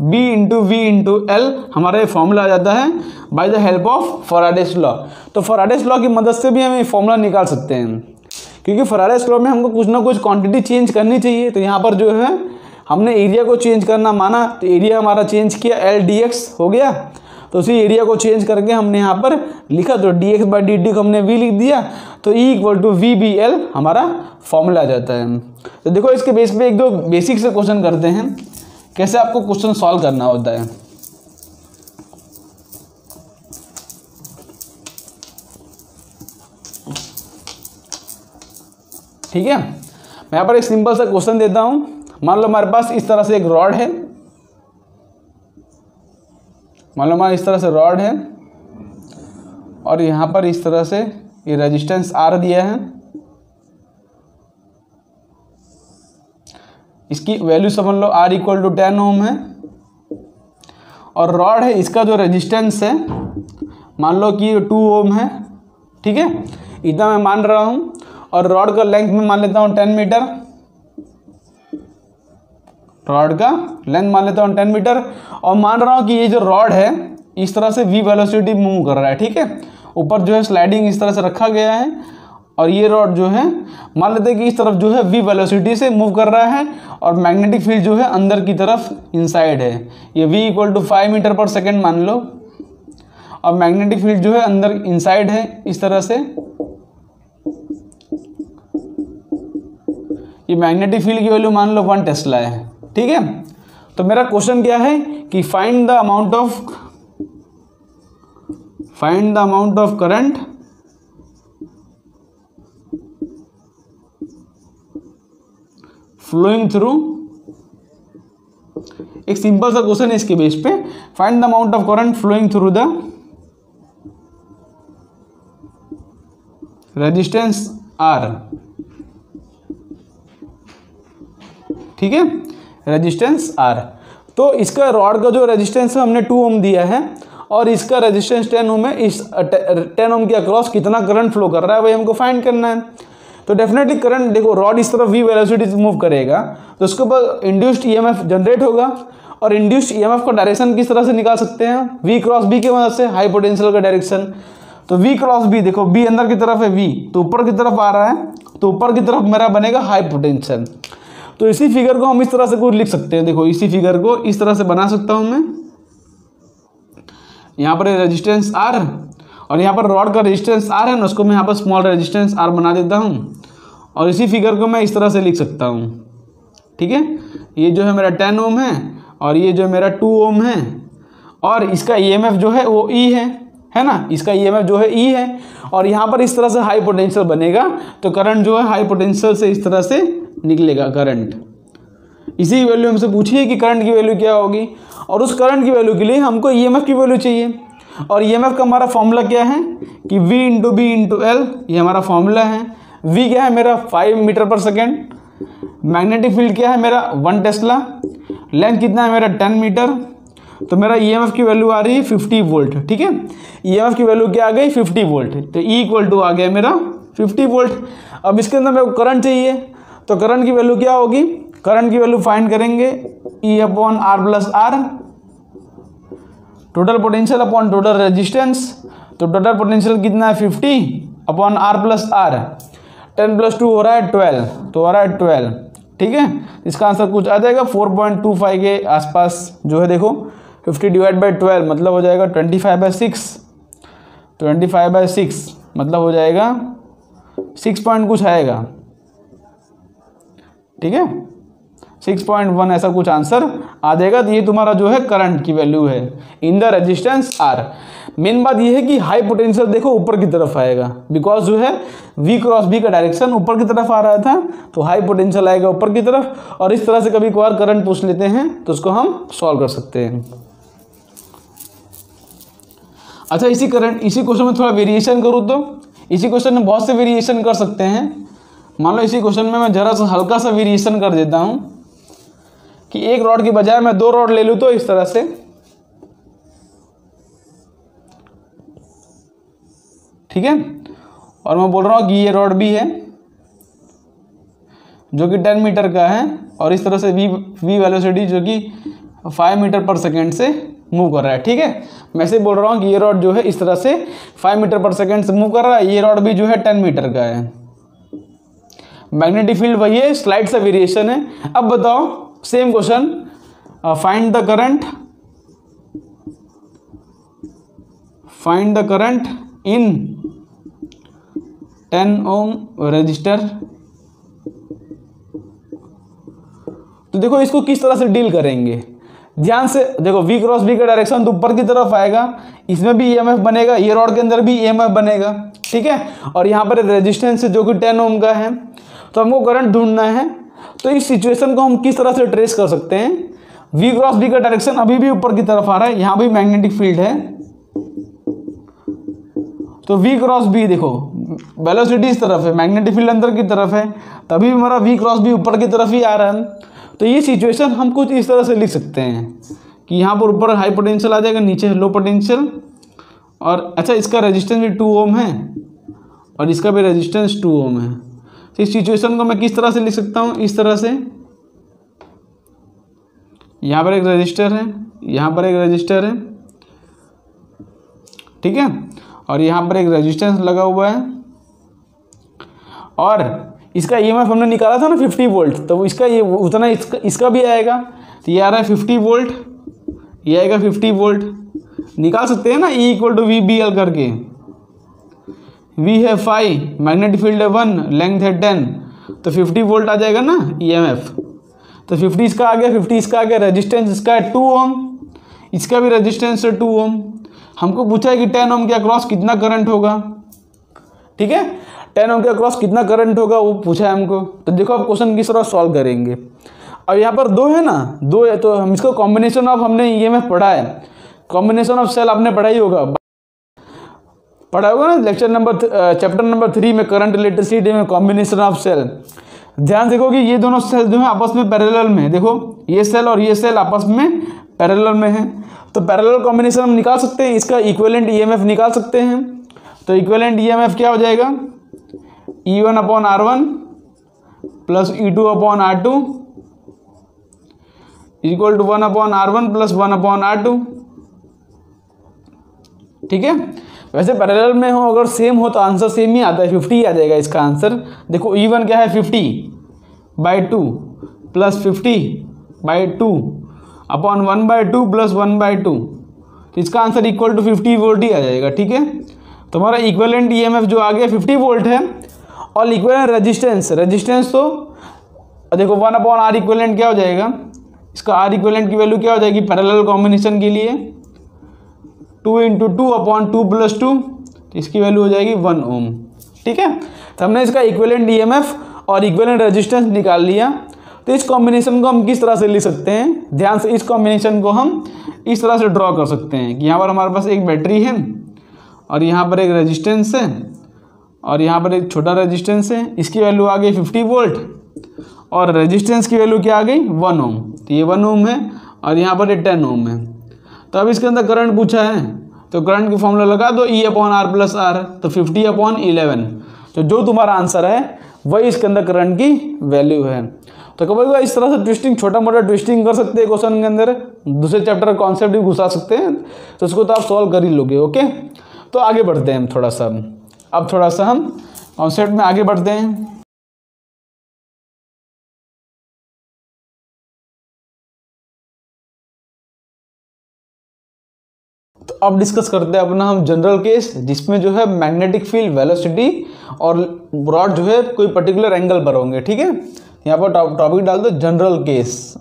B into V into L हमारा ये फॉर्मूला आ जाता है by the help of Faraday's law. तो फैराडेस लॉ की मदद से भी हम ये फॉर्मूला निकाल सकते हैं, क्योंकि फैराडेस लॉ में हमको कुछ ना कुछ क्वांटिटी चेंज करनी चाहिए। तो यहाँ पर जो है हमने एरिया को चेंज करना माना, तो एरिया हमारा चेंज किया, एल डी एक्स हो गया। तो उसी एरिया को चेंज करके हमने यहाँ पर लिखा, तो D X by D T को हमने वी लिख दिया। तो E equal to V B L हमारा फॉर्मूला आ जाता है। तो देखो, इसके बेस पे एक दो बेसिक से क्वेश्चन करते हैं, कैसे आपको क्वेश्चन सॉल्व करना होता है। ठीक है, मैं यहाँ पर एक सिंपल सा क्वेश्चन देता हूं। मान लो हमारे पास इस तरह से एक रॉड है, मान लो हमारे इस तरह से रॉड है, और यहाँ पर इस तरह से ये रेजिस्टेंस आर दिया है। इसकी वैल्यू समझ लो आर इक्वल टू 10 ओम है, और रॉड है, इसका जो रेजिस्टेंस है मान लो कि 2 ओम है। ठीक है, इतना मैं मान रहा हूँ। और रॉड का लेंथ में मान लेता हूँ 10 मीटर, रॉड का लेंथ मान लेता हूँ 10 मीटर, और मान रहा हूँ कि ये जो रॉड है इस तरह से v वेलोसिटी मूव कर रहा है। ठीक है, ऊपर जो है स्लाइडिंग इस तरह से रखा गया है, और ये रॉड जो है मान लेते हैं कि इस तरफ जो है v वेलोसिटी से मूव कर रहा है, और मैग्नेटिक फील्ड जो है अंदर की तरफ इनसाइड है। ये v इक्वल टू 5 मीटर पर सेकेंड मान लो, और मैग्नेटिक फील्ड जो है अंदर इनसाइड है इस तरह से। ये मैग्नेटिक फील्ड की वैल्यू मान लो 1 टेस्ला है। ठीक है, तो मेरा क्वेश्चन क्या है कि find the amount of current flowing through, एक सिंपल सा क्वेश्चन है इसके बेस पे, find the amount of current flowing through the resistance R. ठीक है, रेजिस्टेंस आर। तो इसका रॉड का जो रेजिस्टेंस है हमने 2 ओम दिया है, और इसका रेजिस्टेंस 10 ओम है। इस 10 ओम के अक्रॉस कितना करंट फ्लो कर रहा है वही हमको फाइंड करना है। तो डेफिनेटली करंट, देखो रॉड इस तरफ v वेलोसिटी से मूव करेगा, तो उसके ऊपर इंड्यूस्ड ईएमएफ जनरेट होगा, और इंड्यूस्ड ईएमएफ का डायरेक्शन किस तरह से निकाल सकते हैं, v क्रॉस b की मदद से, हाई पोटेंशियल का डायरेक्शन। तो v क्रॉस b, देखो b अंदर की तरफ है, v तो ऊपर की तरफ आ रहा है, तो ऊपर की तरफ मेरा बनेगा हाई पोटेंशियल। तो इसी फिगर को हम इस तरह से कुछ लिख सकते हैं। देखो, इसी फिगर को इस तरह से बना सकता हूं मैं। यहाँ पर रेजिस्टेंस R, और यहाँ पर रॉड का रेजिस्टेंस R है ना, उसको मैं यहाँ पर स्मॉल रेजिस्टेंस R बना देता हूँ, और इसी फिगर को मैं इस तरह से लिख सकता हूँ। ठीक है, ये जो है मेरा 10 ओम है, और ये जो मेरा 2 ओम है, और इसका ईएमएफ जो है वो E है ना, इसका ईएमएफ जो है E है, और यहाँ पर इस तरह से हाई पोटेंशियल बनेगा। तो करंट जो है हाई पोटेंशियल से इस तरह से निकलेगा करंट। इसी वैल्यू हमसे पूछिए कि करंट की वैल्यू क्या होगी, और उस करंट की वैल्यू के लिए हमको ईएमएफ की वैल्यू चाहिए। और ईएमएफ का हमारा फॉर्मूला क्या है कि v into B into L, ये हमारा फॉर्मूला है। v क्या है मेरा 5 मीटर पर सेकेंड, मैग्नेटिक फील्ड क्या है मेरा 1 टेस्ला, लेंथ कितना है मेरा 10 मीटर। तो मेरा ईएमएफ की वैल्यू आ रही है 50 वोल्ट। ठीक है, ईएमएफ की वैल्यू क्या आ गई 50 वोल्ट। तो E इक्वल टू आ गया मेरा 50 वोल्ट। अब इसके अंदर मेरे को करंट चाहिए, तो करंट की वैल्यू क्या होगी, करंट की वैल्यू फाइंड करेंगे E upon R plus R, total potential upon total resistance. तो टोटल पोटेंशियल कितना है 50 upon R plus R, 10 plus 2 हो रहा है 12, तो हो रहा है 12। ठीक है, इसका आंसर कुछ आ जाएगा 4.25 के आसपास जो है, देखो 50 डिवाइड बाई 12 मतलब हो जाएगा 25/6, 25/6 मतलब हो जाएगा 6 पॉइंट कुछ आएगा, ठीक है, 6.1 ऐसा कुछ आंसर आ जाएगा। तो ये तुम्हारा जो है करंट की वैल्यू है in the resistance are. Main बात ये है कि हाई पोटेंशियल देखो ऊपर की तरफ आएगा, बिकॉज जो है V क्रॉस B का डायरेक्शन ऊपर की तरफ आ रहा था, तो हाई पोटेंशियल आएगा ऊपर की तरफ। और इस तरह से कभी कभार करंट पूछ लेते हैं तो उसको हम सॉल्व कर सकते हैं। अच्छा, इसी क्वेश्चन में थोड़ा वेरिएशन करूँ तो इसी क्वेश्चन में बहुत से वेरिएशन कर सकते हैं। मान लो इसी क्वेश्चन में मैं जरा सा हल्का सा वेरिएशन कर देता हूँ कि एक रॉड की बजाय मैं 2 रॉड ले लूँ तो इस तरह से, ठीक है, और मैं बोल रहा हूँ कि ये रॉड भी है जो कि 10 मीटर का है और इस तरह से v वेलोसिटी जो कि 5 मीटर पर सेकेंड से मूव कर रहा है, ठीक है। मैं से बोल रहा हूँ कि ये रॉड जो है इस तरह से 5 मीटर पर सेकेंड से मूव कर रहा है, ये रॉड भी जो है 10 मीटर का है। मैग्नेटिक फील्ड वही है, स्लाइड सा वेरिएशन है। अब बताओ same question, find the current in 10 ohm resistor. तो देखो इसको किस तरह से डील करेंगे, ध्यान से देखो। V क्रॉस B का डायरेक्शन तो ऊपर की तरफ आएगा, इसमें भी EMF बनेगा, ये रॉड के अंदर भी EMF बनेगा, ठीक है। और यहाँ पर रेजिस्टेंस है जो कि 10 ओम का है, तो हमको करंट ढूंढना है। तो इस सिचुएशन को हम किस तरह से ट्रेस कर सकते हैं। V क्रॉस B का डायरेक्शन अभी भी ऊपर की तरफ आ रहा है, यहाँ भी मैग्नेटिक फील्ड है, तो V क्रॉस B देखो वेलोसिटी इस तरफ है, मैग्नेटिक फील्ड अंदर की तरफ है, तभी हमारा V क्रॉस B ऊपर की तरफ ही आ रहा है। तो ये सिचुएशन हम कुछ इस तरह से लिख सकते हैं कि यहाँ पर ऊपर हाई पोटेंशियल आ जाएगा, नीचे लो पोटेंशियल। और अच्छा, इसका रेजिस्टेंस भी 2 ओम है और इसका भी रेजिस्टेंस 2 ओम है। तो इस सिचुएशन को मैं किस तरह से लिख सकता हूँ, इस तरह से, यहाँ पर एक रजिस्टर है, यहाँ पर एक रजिस्टर है, ठीक है, और यहाँ पर एक रेजिस्टेंस लगा हुआ है। और इसका EMF हमने निकाला था ना 50 वोल्ट, तो इसका ये उतना इसका भी आएगा। तो ये आ रहा है 50 वोल्ट, ये आएगा 50 वोल्ट। निकाल सकते हैं ना E इक्वल टू VBL करके। V है 5, मैग्नेटिक फील्ड है 1, लेंथ है 10, तो 50 वोल्ट आ जाएगा ना EMF। तो 50 इसका आ गया, 50 इसका आ गया, रेजिस्टेंस इसका है 2 ओम, इसका भी रेजिस्टेंस है 2 ओम। हमको पूछा है कि 10 ओम के अक्रॉस कितना करंट होगा, ठीक है, 10 ओम के अक्रॉस कितना करंट होगा वो पूछा है हमको। तो देखो आप क्वेश्चन किस तरह सॉल्व करेंगे। अब यहाँ पर 2 है ना, 2 है, तो हम इसको कॉम्बिनेशन ऑफ हमने EMF पढ़ा है, कॉम्बिनेशन ऑफ सेल आपने पढ़ा ही होगा, ना चैप्टर नंबर 3 में करंट इलेक्ट्रिसिटी में कॉम्बिनेशन ऑफ सेल। ध्यान देखो कि ये दोनों सेल जो है आपस में पैरेलल में, देखो ये सेल और ये सेल आपस में पैरेलल में है, तो पैरेलल कॉम्बिनेशन हम निकाल सकते हैं, इसका इक्विवेलेंट EMF निकाल सकते हैं। तो इक्विवेलेंट EMF क्या हो जाएगा, E1/R1 plus E2/R2 equal to 1/R1 plus 1/R2, ठीक है। वैसे पैरेलल में हो अगर सेम हो तो आंसर सेम ही आता है, 50 ही आ जाएगा इसका आंसर। देखो E1 क्या है 50/2 प्लस 50/2 अपॉन 1/2 प्लस 1/2, तो इसका आंसर इक्वल टू 50 वोल्ट ही आ जाएगा, ठीक है। तो हमारा इक्विवेलेंट EMF जो आ गया 50 वोल्ट है, और इक्विवेलेंट रेजिस्टेंस तो देखो 1/R इक्विवेलेंट क्या हो जाएगा, इसका R इक्विवेलेंट की वैल्यू क्या हो जाएगी पैरेलल कॉम्बिनेशन के लिए 2 × 2/2 + 2, तो इसकी वैल्यू हो जाएगी 1 ओम, ठीक है। तो हमने इसका इक्विवेलेंट EMF और इक्विवेलेंट रेजिस्टेंस निकाल लिया। तो इस कॉम्बिनेशन को हम किस तरह से लिख सकते हैं, ध्यान से, इस कॉम्बिनेशन को हम इस तरह से ड्रॉ कर सकते हैं कि यहाँ पर हमारे पास एक बैटरी है और यहाँ पर एक रेजिस्टेंस है और यहाँ पर एक छोटा रेजिस्टेंस है, इसकी वैल्यू आ गई 50 वोल्ट और रेजिस्टेंस की वैल्यू क्या आ गई 1 ओम, तो ये 1 ओम है और यहाँ पर ये 10 ओम है। तो अब इसके अंदर करंट पूछा है, तो करंट की फॉर्मूला लगा दो E/R + R, तो 50/11, तो जो तुम्हारा आंसर है वही इसके अंदर करंट की वैल्यू है। तो कभी इस तरह से ट्विस्टिंग, छोटा मोटा ट्विस्टिंग कर सकते हैं क्वेश्चन के अंदर, दूसरे चैप्टर का कॉन्सेप्ट भी घुसा सकते हैं, तो उसको तो आप सॉल्व कर ही लोगे, ओके। तो आगे बढ़ते हैं हम थोड़ा सा, अब थोड़ा सा हम कॉन्सेप्ट में आगे बढ़ते हैं। अब डिस्कस करते हैं अपना हम जनरल केस, जिसमें जो है मैग्नेटिक फील्ड, वेलोसिटी और रॉड जो है कोई पर्टिकुलर एंगल पर होंगे। ठीक है, यहाँ पर टॉपिक डाल दो general case.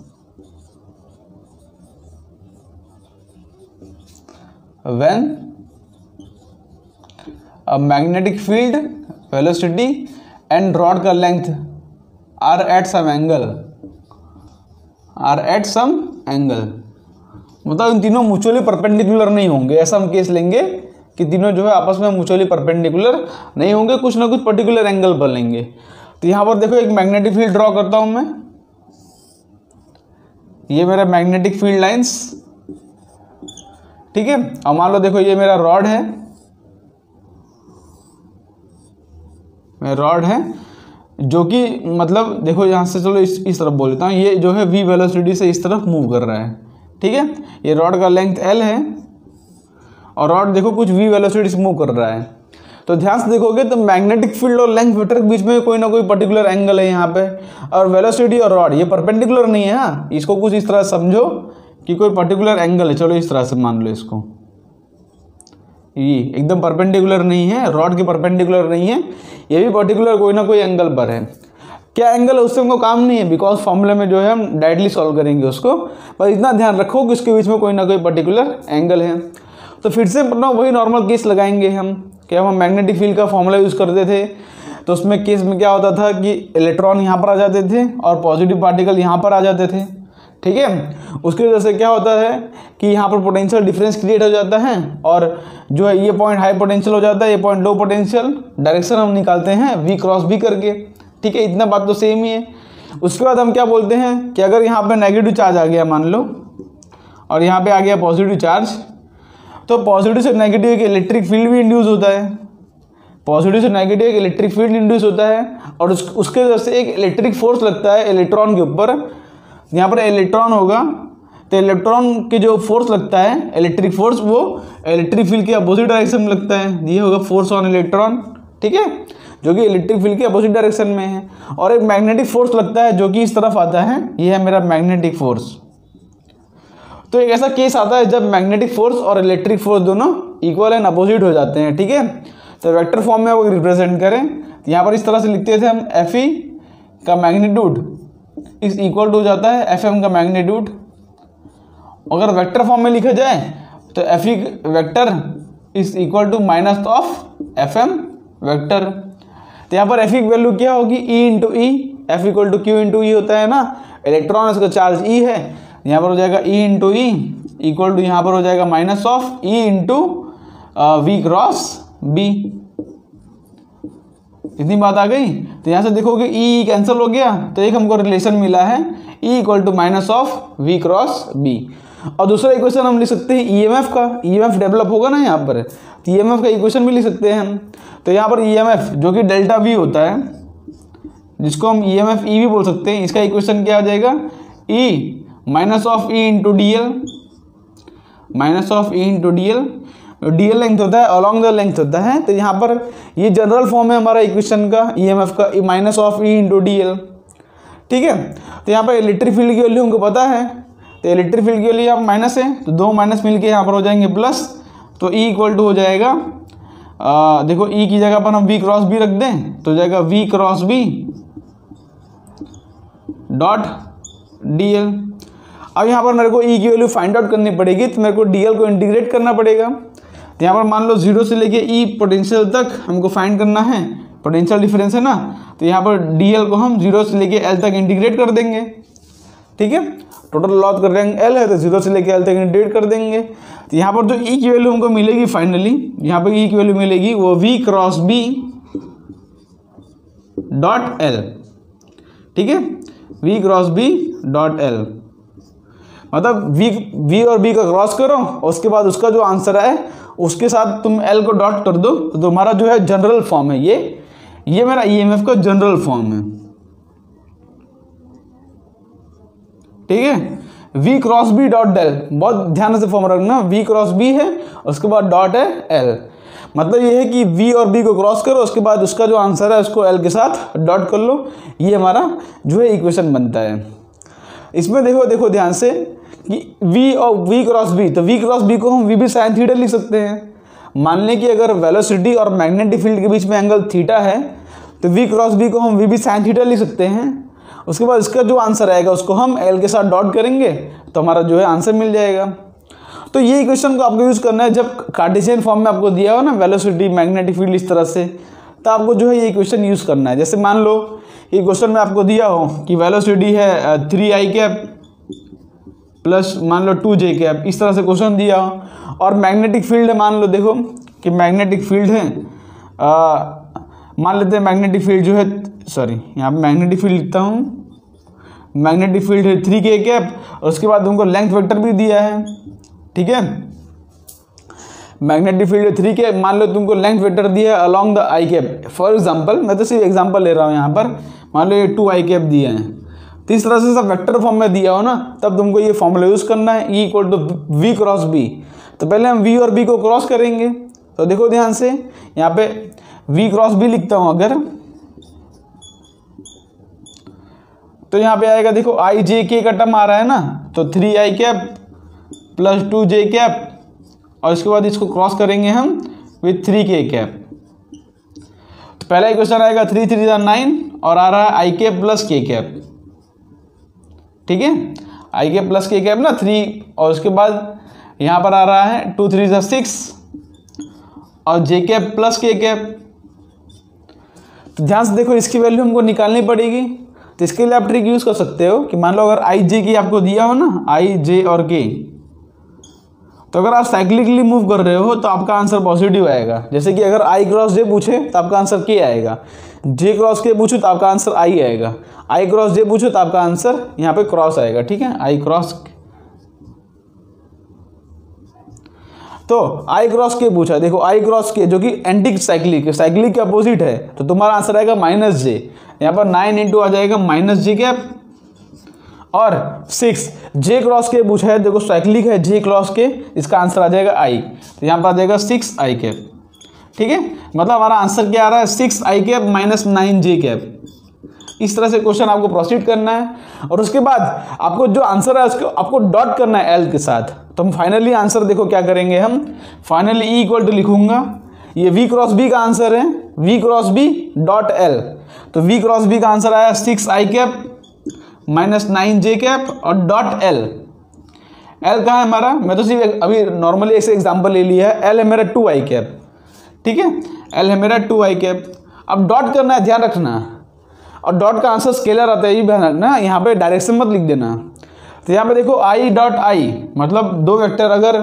When a magnetic field, velocity and rod का length are at some angle, मतलब इन तीनों म्यूचुअली परपेंडिकुलर नहीं होंगे। ऐसा हम केस लेंगे कि तीनों जो है आपस में म्यूचुअली परपेंडिकुलर नहीं होंगे, कुछ ना कुछ पर्टिकुलर एंगल पर लेंगे। तो यहाँ पर देखो एक मैग्नेटिक फील्ड ड्रॉ करता हूँ मैं, ये मेरा मैग्नेटिक फील्ड लाइंस। ठीक है, अब मान लो देखो ये मेरा रॉड है, जो कि मतलब देखो यहाँ से चलो इस तरफ बोल देता हूँ, ये जो है v वेलोसिटी से इस तरफ मूव कर रहा है। ठीक है, ये रॉड का लेंथ l है और रॉड देखो कुछ v वेलोसिटी से मूव कर रहा है। तो ध्यान से देखोगे तो मैग्नेटिक फील्ड और लेंथ वेक्टर के बीच में कोई ना कोई पर्टिकुलर एंगल है यहाँ पे, और वेलोसिटी और रॉड ये परपेंडिकुलर नहीं है। हाँ, इसको कुछ इस तरह समझो कि कोई पर्टिकुलर एंगल है। चलो इस तरह से मान लो इसको, ये एकदम परपेंडिकुलर नहीं है, रॉड के परपेंडिकुलर नहीं है, ये भी पर्टिकुलर कोई ना कोई एंगल पर है। क्या एंगल है उससे हमको काम नहीं है, बिकॉज फॉर्मूले में जो है हम डायरेक्टली सॉल्व करेंगे उसको, पर इतना ध्यान रखो कि उसके बीच में कोई ना कोई पर्टिकुलर एंगल है। तो फिर से अपना वही नॉर्मल केस लगाएंगे हम, क्या हम मैग्नेटिक फील्ड का फॉर्मूला यूज़ करते थे। तो उसमें केस में क्या होता था कि इलेक्ट्रॉन यहाँ पर आ जाते थे और पॉजिटिव पार्टिकल यहाँ पर आ जाते थे। ठीक है, उसकी वजह से क्या होता है कि यहाँ पर पोटेंशियल डिफरेंस क्रिएट हो जाता है, और जो है ये पॉइंट हाई पोटेंशियल हो जाता है, ये पॉइंट लो पोटेंशियल। डायरेक्शन हम निकालते हैं v क्रॉस b करके। ठीक है, इतना बात तो सेम ही है। उसके बाद हम क्या बोलते हैं कि अगर यहाँ पे नेगेटिव चार्ज आ गया मान लो, और यहाँ पे आ गया पॉजिटिव चार्ज, तो पॉजिटिव से नेगेटिव एक इलेक्ट्रिक फील्ड भी इंड्यूस होता है। पॉजिटिव से नेगेटिव एक इलेक्ट्रिक फील्ड इंड्यूस होता है, और उसके वजह से एक इलेक्ट्रिक फोर्स लगता है इलेक्ट्रॉन के ऊपर। यहाँ पर इलेक्ट्रॉन होगा तो इलेक्ट्रॉन के जो फोर्स लगता है, इलेक्ट्रिक फोर्स, वो इलेक्ट्रिक फील्ड के अपोजिट डायरेक्शन में लगता है। ये होगा फोर्स ऑन इलेक्ट्रॉन। ठीक है, जो कि इलेक्ट्रिक फील्ड के अपोजिट डायरेक्शन में है। और एक मैग्नेटिक फोर्स लगता है जो कि इस तरफ आता है, ये है मेरा मैग्नेटिक फोर्स। तो एक ऐसा केस आता है जब मैग्नेटिक फोर्स और इलेक्ट्रिक फोर्स दोनों इक्वल एंड अपोजिट हो जाते हैं। ठीक है, तो वेक्टर फॉर्म में वो रिप्रेजेंट करें तो यहाँ पर इस तरह से लिखते थे हम, Fe का मैग्नीट्यूड इज इक्वल टू हो जाता है Fm का मैग्नीट्यूड। अगर वेक्टर फॉर्म में लिखा जाए तो Fe vector is equal to minus of Fm vector. तो यहाँ पर Fe की वैल्यू क्या होगी, E into E, F equal to Q into E होता है ना, इलेक्ट्रॉन इसका चार्ज E है, यहाँ पर हो जाएगा E into E equal to यहाँ पर हो जाएगा minus of E into V cross B. इतनी बात आ गई। तो यहाँ से देखोगे E कैंसिल हो गया, तो एक हमको रिलेशन मिला है E equal to minus of V cross B. और दूसरा इक्वेशन हम लिख सकते हैं EMF का, EMF डेवलप होगा ना यहाँ पर, तो EMF का इक्वेशन भी लिख सकते हैं हम। तो यहाँ पर EMF जो कि डेल्टा V होता है, जिसको हम EMF E भी बोल सकते हैं, इसका इक्वेशन क्या आ जाएगा, E minus of E into D L, minus of E into D L. D L length होता है, अलॉन्ग द लेंथ होता है। तो यहाँ पर ये जनरल फॉर्म है हमारा इक्वेशन का, EMF का, minus of E into D L. ठीक है, तो यहाँ पर इलेक्ट्रिक फील्ड की वैल्यू हमको पता है, तो इलेक्ट्रिक फील्ड के लिए यहाँ माइनस है, तो दो माइनस मिलके यहाँ पर हो जाएंगे प्लस। तो E इक्वल टू हो जाएगा, देखो E की जगह पर हम V क्रॉस B रख दें तो हो जाएगा V cross B dot DL। अब यहाँ पर मेरे को E की वैल्यू फाइंड आउट करनी पड़ेगी, तो मेरे को DL को इंटीग्रेट करना पड़ेगा। तो यहाँ पर मान लो 0 से लेके E पोटेंशियल तक हमको फाइंड करना है, पोटेंशियल डिफरेंस है ना, तो यहाँ पर DL को हम 0 से लेके L तक इंटीग्रेट कर देंगे। ठीक है, टोटल लॉस कर देंगे, L है तो 0 से लेके L तक इंटीग्रेट कर देंगे। तो यहाँ पर जो E की वैल्यू हमको मिलेगी फाइनली, यहाँ पर E की वैल्यू मिलेगी वो V cross B dot L। ठीक है, V cross B dot L, मतलब V और B का क्रॉस करो, उसके बाद उसका जो आंसर है उसके साथ तुम L को डॉट कर दो, तो तुम्हारा जो है जनरल फॉर्म है, ये मेरा EMF का जनरल फॉर्म है। ठीक है, V cross B dot del, बहुत ध्यान से फॉर्म रखना, V क्रॉस B है, उसके बाद डॉट है L। मतलब ये है कि V और B को क्रॉस करो, उसके बाद उसका जो आंसर है उसको L के साथ डॉट कर लो, ये हमारा जो है इक्वेशन बनता है। इसमें देखो ध्यान से कि v और v क्रॉस b, तो v क्रॉस b को हम v भी साइन थीटा लिख सकते हैं। मान लें कि अगर वेलोसिटी और मैग्नेटिक फील्ड के बीच में एंगल थीटा है तो v क्रॉस b को हम v भी साइन थीटा लिख सकते हैं। उसके बाद इसका जो आंसर आएगा उसको हम l के साथ डॉट करेंगे तो हमारा जो है आंसर मिल जाएगा। तो ये इक्वेशन को आपको यूज़ करना है जब कार्टेशियन फॉर्म में आपको दिया हो ना वेलोसिटी मैग्नेटिक फील्ड इस तरह से, तो आपको जो है ये इक्वेशन यूज़ करना है। जैसे मान लो ये क्वेश्चन में आपको दिया हो कि वेलोसिटी है 3i कैप प्लस मान लो 2j कैप, इस तरह से क्वेश्चन दिया हो, और मैग्नेटिक फील्ड है, मान लो देखो कि मैग्नेटिक फील्ड है, मान लेते हैं मैग्नेटिक फील्ड जो है, सॉरी यहाँ पे मैग्नेटिक फील्ड लिखता हूँ, मैग्नेटिक फील्ड है 3k कैप, और उसके बाद उनको लेंथ वेक्टर भी दिया है, ठीक है। मैग्नेटिक फील्ड है 3k, मान लो तुमको लेंथ वेक्टर दिया है along the I cap. For example मैं तो सिर्फ एग्जांपल ले रहा हूँ यहाँ पर, मान लो ये 2i कैप दिए हैं, तो इस तरह से सब वेक्टर फॉर्म में दिया हो ना, तब तुमको ये फॉर्मूला यूज़ करना है, E equal to v cross b। तो पहले हम v और b को क्रॉस करेंगे, तो देखो ध्यान से यहाँ पे v क्रॉस b लिखता हूँ अगर, तो यहाँ पे आएगा देखो i j k का टर्म आ रहा है ना, तो 3i cap plus 2j cap, और इसके बाद इसको क्रॉस करेंगे हम विथ 3k कैप। तो पहला इक्वेशन आएगा 3 3 9 और आ रहा है i cap plus k cap, ठीक है, i cap plus k cap ना 3, और उसके बाद यहाँ पर आ रहा है 2 3 6 और j cap plus k cap. तो ध्यान से देखो इसकी वैल्यू हमको निकालनी पड़ेगी, तो इसके लिए आप ट्रिक यूज़ कर सकते हो कि मान लो अगर i j की आपको दिया हो ना, i j और k, तो अगर आप साइक्लिकली मूव कर रहे हो तो आपका आंसर पॉजिटिव आएगा। जैसे कि अगर i क्रॉस j पूछे तो आपका आंसर k आएगा, j क्रॉस k पूछे तो आपका आंसर i आएगा, i क्रॉस j पूछे तो आपका आंसर यहाँ पे क्रॉस आएगा, ठीक है, i क्रॉस। तो i क्रॉस k पूछा, देखो i क्रॉस k जो कि एंटी साइक्लिक है, साइक्लिक के अपोजिट है, तो तुम्हारा आंसर आएगा माइनस j, यहाँ पर 9 इंटू आ जाएगा माइनस j कैप, और 6 j क्रॉस के पूछा है, देखो साइक्लिक है j क्रॉस के, इसका आंसर आ जाएगा i, तो यहाँ पर आ जाएगा 6i कैप, ठीक है। मतलब हमारा आंसर क्या आ रहा है 6i cap minus 9j cap. इस तरह से क्वेश्चन आपको प्रोसीड करना है, और उसके बाद आपको जो आंसर है उसको आपको डॉट करना है l के साथ। तो हम फाइनली आंसर देखो क्या करेंगे, हम फाइनली E इक्वल टू लिखूंगा, ये v क्रॉस b का आंसर है, v cross b dot l, तो v क्रॉस b का आंसर आया 6i cap minus 9j cap और डॉट l। l कहाँ है हमारा, मैं तो सिर्फ अभी नॉर्मली ऐसे एग्जांपल ले लिया है, l है मेरा 2i कैप, ठीक है, l है मेरा 2i कैप। अब डॉट करना है, ध्यान रखना, और डॉट का आंसर स्केलर आता है, ये ध्यान रखना, यहाँ पे डायरेक्शन मत लिख देना। तो यहाँ पे देखो i डॉट i, मतलब दो वेक्टर अगर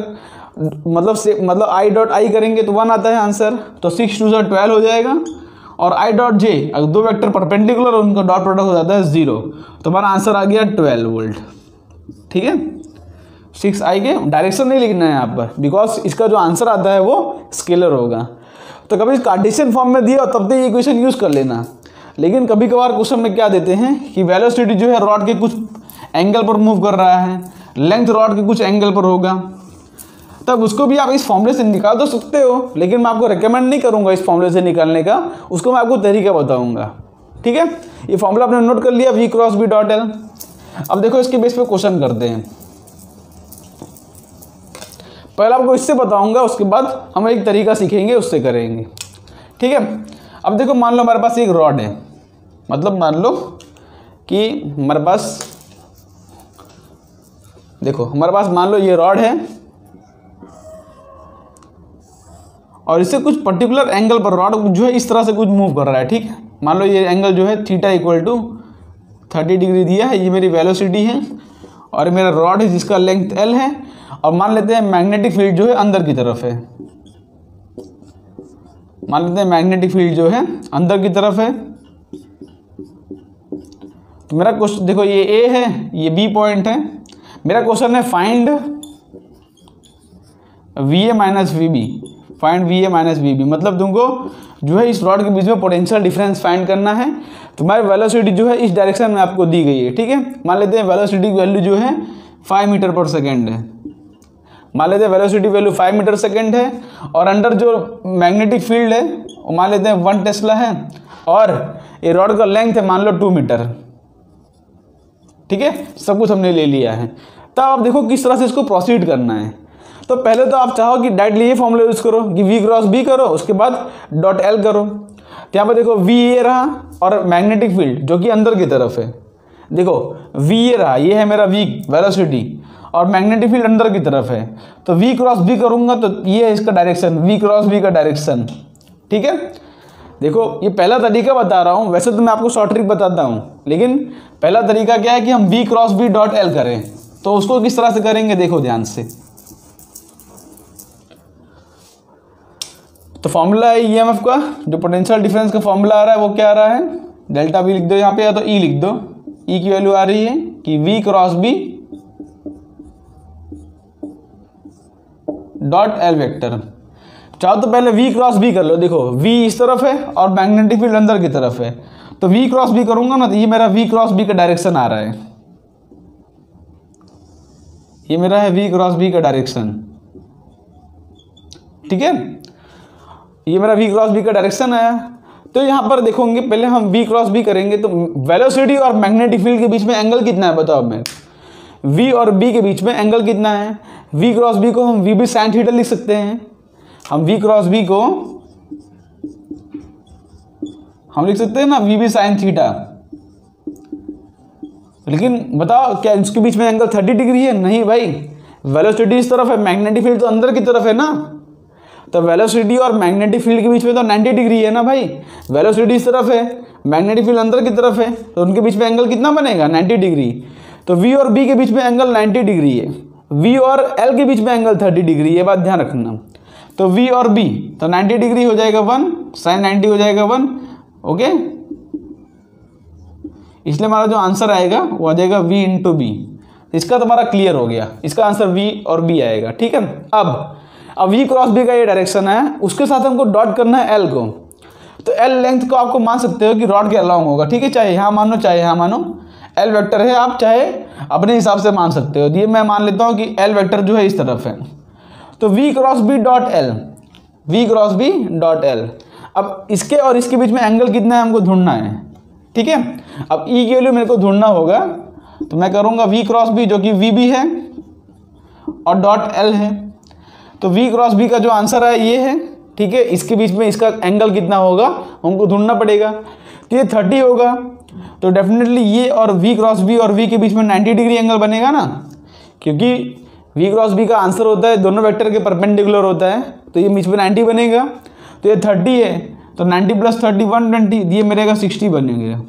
मतलब i डॉट i करेंगे तो 1 आता है आंसर, तो 6 2 12 हो जाएगा, और i डॉट j अगर दो वेक्टर परपेंडिकुलर और उनका डॉट प्रोडक्ट हो जाता है 0, तो हमारा आंसर आ गया 12 वोल्ट, ठीक है। 6i के डायरेक्शन नहीं लिखना है यहाँ पर, बिकॉज इसका जो आंसर आता है वो स्केलर होगा। तो कभी कार्टेशियन फॉर्म में दिया तब तो ये इक्वेशन यूज़ कर लेना, लेकिन कभी कभार क्वेश्चन में क्या देते हैं कि वेलोसिटी जो है रॉड के कुछ एंगल पर मूव कर रहा है, लेंथ रॉड के कुछ एंगल पर होगा, तब उसको भी आप इस फॉर्मूले से निकाल तो सकते हो, लेकिन मैं आपको रेकमेंड नहीं करूंगा इस फॉर्मूले से निकालने का, उसको मैं आपको तरीका बताऊंगा, ठीक है। ये फॉर्मूला आपने नोट कर लिया, v cross b dot l। अब देखो इसके बेस पे क्वेश्चन करते हैं। पहले आपको इससे बताऊंगा, उसके बाद हम एक तरीका सीखेंगे, उससे करेंगे, ठीक है। अब देखो मान लो हमारे पास एक रॉड है, मतलब मान लो कि हमारे पास, देखो हमारे पास मान लो ये रॉड है, और इससे कुछ पर्टिकुलर एंगल पर रॉड जो है इस तरह से कुछ मूव कर रहा है, ठीक है। मान लो ये एंगल जो है थीटा इक्वल टू 30 डिग्री दिया है, ये मेरी वेलोसिटी है, और मेरा रॉड है जिसका लेंथ l है, और मान लेते हैं मैग्नेटिक फील्ड जो है अंदर की तरफ है, मान लेते हैं मैग्नेटिक फील्ड जो है अंदर की तरफ है। तो मेरा क्वेश्चन देखो ये A है, ये B पॉइंट है, मेरा क्वेश्चन है find VA minus VB, find VA minus VB, मतलब तुमको जो है इस रॉड के बीच में पोटेंशियल डिफरेंस फाइंड करना है। तुम्हारी वेलोसिटी जो है इस डायरेक्शन में आपको दी गई है, ठीक है। मान लेते हैं वेलोसिटी की वैल्यू जो है 5 मीटर पर सेकेंड है, मान लेते हैं वेलोसिटी वैल्यू 5 मीटर सेकेंड है, और अंडर जो मैग्नेटिक फील्ड है वो मान लेते हैं 1 टेस्ला है, और ये रॉड का लेंथ है मान लो 2 मीटर, ठीक है। सब कुछ हमने ले लिया है। तब आप देखो किस तरह से इसको प्रोसीड करना है। तो पहले तो आप चाहो कि डायरेक्टली ये फॉर्मूला यूज़ करो कि V क्रॉस B करो, उसके बाद डॉट L करो। तो यहाँ पर देखो V ये रहा और मैग्नेटिक फील्ड जो कि अंदर की तरफ है, देखो V ये रहा, ये है मेरा V वेलोसिटी और मैग्नेटिक फील्ड अंदर की तरफ है। तो V क्रॉस B करूँगा तो ये है इसका डायरेक्शन, V क्रॉस B का डायरेक्शन। ठीक है, देखो ये पहला तरीका बता रहा हूँ, वैसे तो मैं आपको शॉर्ट ट्रिक बताता हूँ, लेकिन पहला तरीका क्या है कि हम V cross B dot L करें। तो उसको किस तरह से करेंगे देखो ध्यान से। तो फॉर्मूला है ईएमएफ का, जो पोटेंशियल डिफरेंस का फॉर्मूला आ रहा है वो क्या आ रहा है, डेल्टा V लिख दो यहाँ पे, या तो E लिख दो। E की वैल्यू आ रही है कि V cross B dot L vector. चाहो तो पहले V क्रॉस B कर लो, देखो V इस तरफ है और मैग्नेटिक फील्ड अंदर की तरफ है, तो V क्रॉस B करूंगा ना तो ये मेरा V क्रॉस B का डायरेक्शन आ रहा है, ये मेरा है V क्रॉस B का डायरेक्शन। ठीक है, ये मेरा V क्रॉस B का डायरेक्शन है। तो यहाँ पर देखोगे पहले हम V क्रॉस B करेंगे तो वेलोसिटी और मैग्नेटिक फील्ड के बीच में एंगल कितना है बताओ मैं, V और B के बीच में एंगल कितना है। V क्रॉस B को हम VB साइन थीटा लिख सकते हैं, हम V क्रॉस B को हम लिख सकते हैं ना VB साइन थीटा। लेकिन बताओ क्या इसके बीच में एंगल 30 डिग्री है? नहीं भाई, वेलोसिटी इस तरफ है, मैग्नेटिक फील्ड तो अंदर की तरफ है ना, तो वेलोसिटी और मैग्नेटिक फील्ड के बीच में तो 90 डिग्री है ना भाई। वेलोसिटी इस तरफ है, मैग्नेटिक फील्ड अंदर की तरफ है, तो उनके बीच में एंगल कितना बनेगा 90 डिग्री। तो V और B के बीच में एंगल 90 डिग्री है, V और L के बीच में एंगल 30 डिग्री, ये बात ध्यान रखना। तो V और B तो 90 डिग्री हो जाएगा 1, साइन 90 हो जाएगा 1। ओके, इसलिए हमारा जो आंसर आएगा वो आ जाएगा V इंटू बी। इसका तुम्हारा क्लियर हो गया, इसका आंसर V और B आएगा। ठीक है, अब V क्रॉस B का ये डायरेक्शन है, उसके साथ हमको डॉट करना है L को। तो L लेंथ को आपको मान सकते हो कि रॉड के अलाउंग होगा। ठीक है, चाहे यहाँ मानो चाहे यहाँ मानो, L वेक्टर है, आप चाहे अपने हिसाब से मान सकते हो। ये मैं मान लेता हूँ कि L वेक्टर जो है इस तरफ है, तो V cross B dot L, V cross B dot L। अब इसके और इसके बीच में एंगल कितना है हमको ढूंढना है। ठीक है, अब E की वैल्यू मेरे को ढूंढना होगा, तो मैं करूँगा V क्रॉस B जो कि VB है और डॉट L है। तो V क्रॉस B का जो आंसर है ये है। ठीक है, इसके बीच में इसका एंगल कितना होगा हमको ढूंढना पड़ेगा, तो ये 30 होगा। तो डेफिनेटली ये और V क्रॉस B और V के बीच में 90 डिग्री एंगल बनेगा ना, क्योंकि V क्रॉस B का आंसर होता है दोनों वेक्टर के परपेंडिकुलर होता है, तो ये बीच में 90 बनेगा। तो ये 30 है, तो 90 प्लस 30 120, ये मेरे का 60 बनेगा।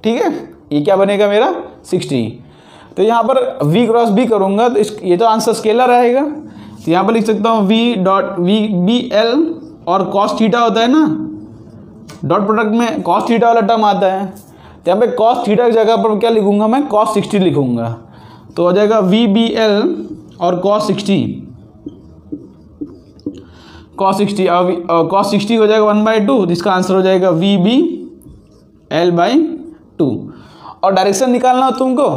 ठीक है, ये क्या बनेगा मेरा 60। तो यहाँ पर V क्रॉस B करूँगा तो ये तो आंसर स्केलर रहेगा, तो यहाँ पर लिख सकता हूँ V डॉट VB L और कॉस थीटा होता है ना, डॉट प्रोडक्ट में कॉस थीटा वाला टर्म आता है, तो यहाँ पे कॉस थीटा की जगह पर क्या लिखूंगा मैं, कॉस 60 लिखूंगा। तो हो जाएगा VBL और कॉस 60, कॉस 60 और कॉस 60 हो जाएगा 1/2, तो इसका आंसर हो जाएगा VBL/2। और डायरेक्शन निकालना हो तुमको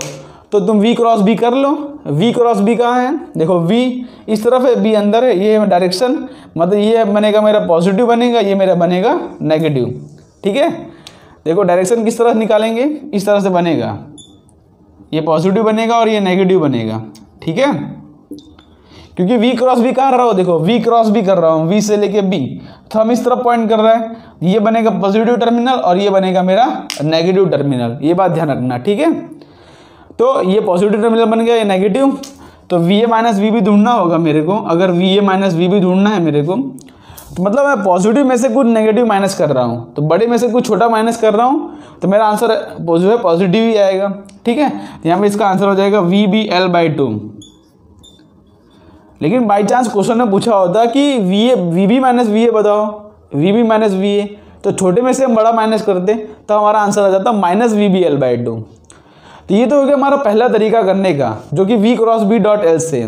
तो तुम V क्रॉस B कर लो। V क्रॉस B कहाँ है, देखो V इस तरफ है, B अंदर है, ये है डायरेक्शन, मतलब ये बनेगा मेरा पॉजिटिव बनेगा, ये मेरा बनेगा नेगेटिव। ठीक है, देखो डायरेक्शन किस तरह निकालेंगे, इस तरह से बनेगा, ये पॉजिटिव बनेगा और ये नेगेटिव बनेगा। ठीक है, क्योंकि V क्रॉस B कहाँ रहा हो, देखो V क्रॉस B कर रहा हूँ, V से लेके B, तो हम इस तरफ पॉइंट कर रहे हैं, ये बनेगा पॉजिटिव टर्मिनल और ये बनेगा मेरा नेगेटिव टर्मिनल, ये बात ध्यान रखना। ठीक है, तो ये पॉजिटिव टर्मिनल बन गया, ये नेगेटिव, तो VA माइनस VB ढूंढना होगा मेरे को। अगर VA माइनस VB ढूंढना है मेरे को, तो मतलब मैं पॉजिटिव में से कुछ नेगेटिव माइनस कर रहा हूँ, तो बड़े में से कुछ छोटा माइनस कर रहा हूँ, तो मेरा आंसर जो है पॉजिटिव ही आएगा। ठीक है, यहाँ पे इसका आंसर हो जाएगा VBL/2। लेकिन बाई चांस क्वेश्चन में पूछा होता कि VB माइनस VA बताओ, VB माइनस VA, तो छोटे में से हम बड़ा माइनस करते तो हमारा आंसर आ जाता माइनस VBL/2। तो ये तो हो गया हमारा पहला तरीका करने का, जो कि V cross B dot L से।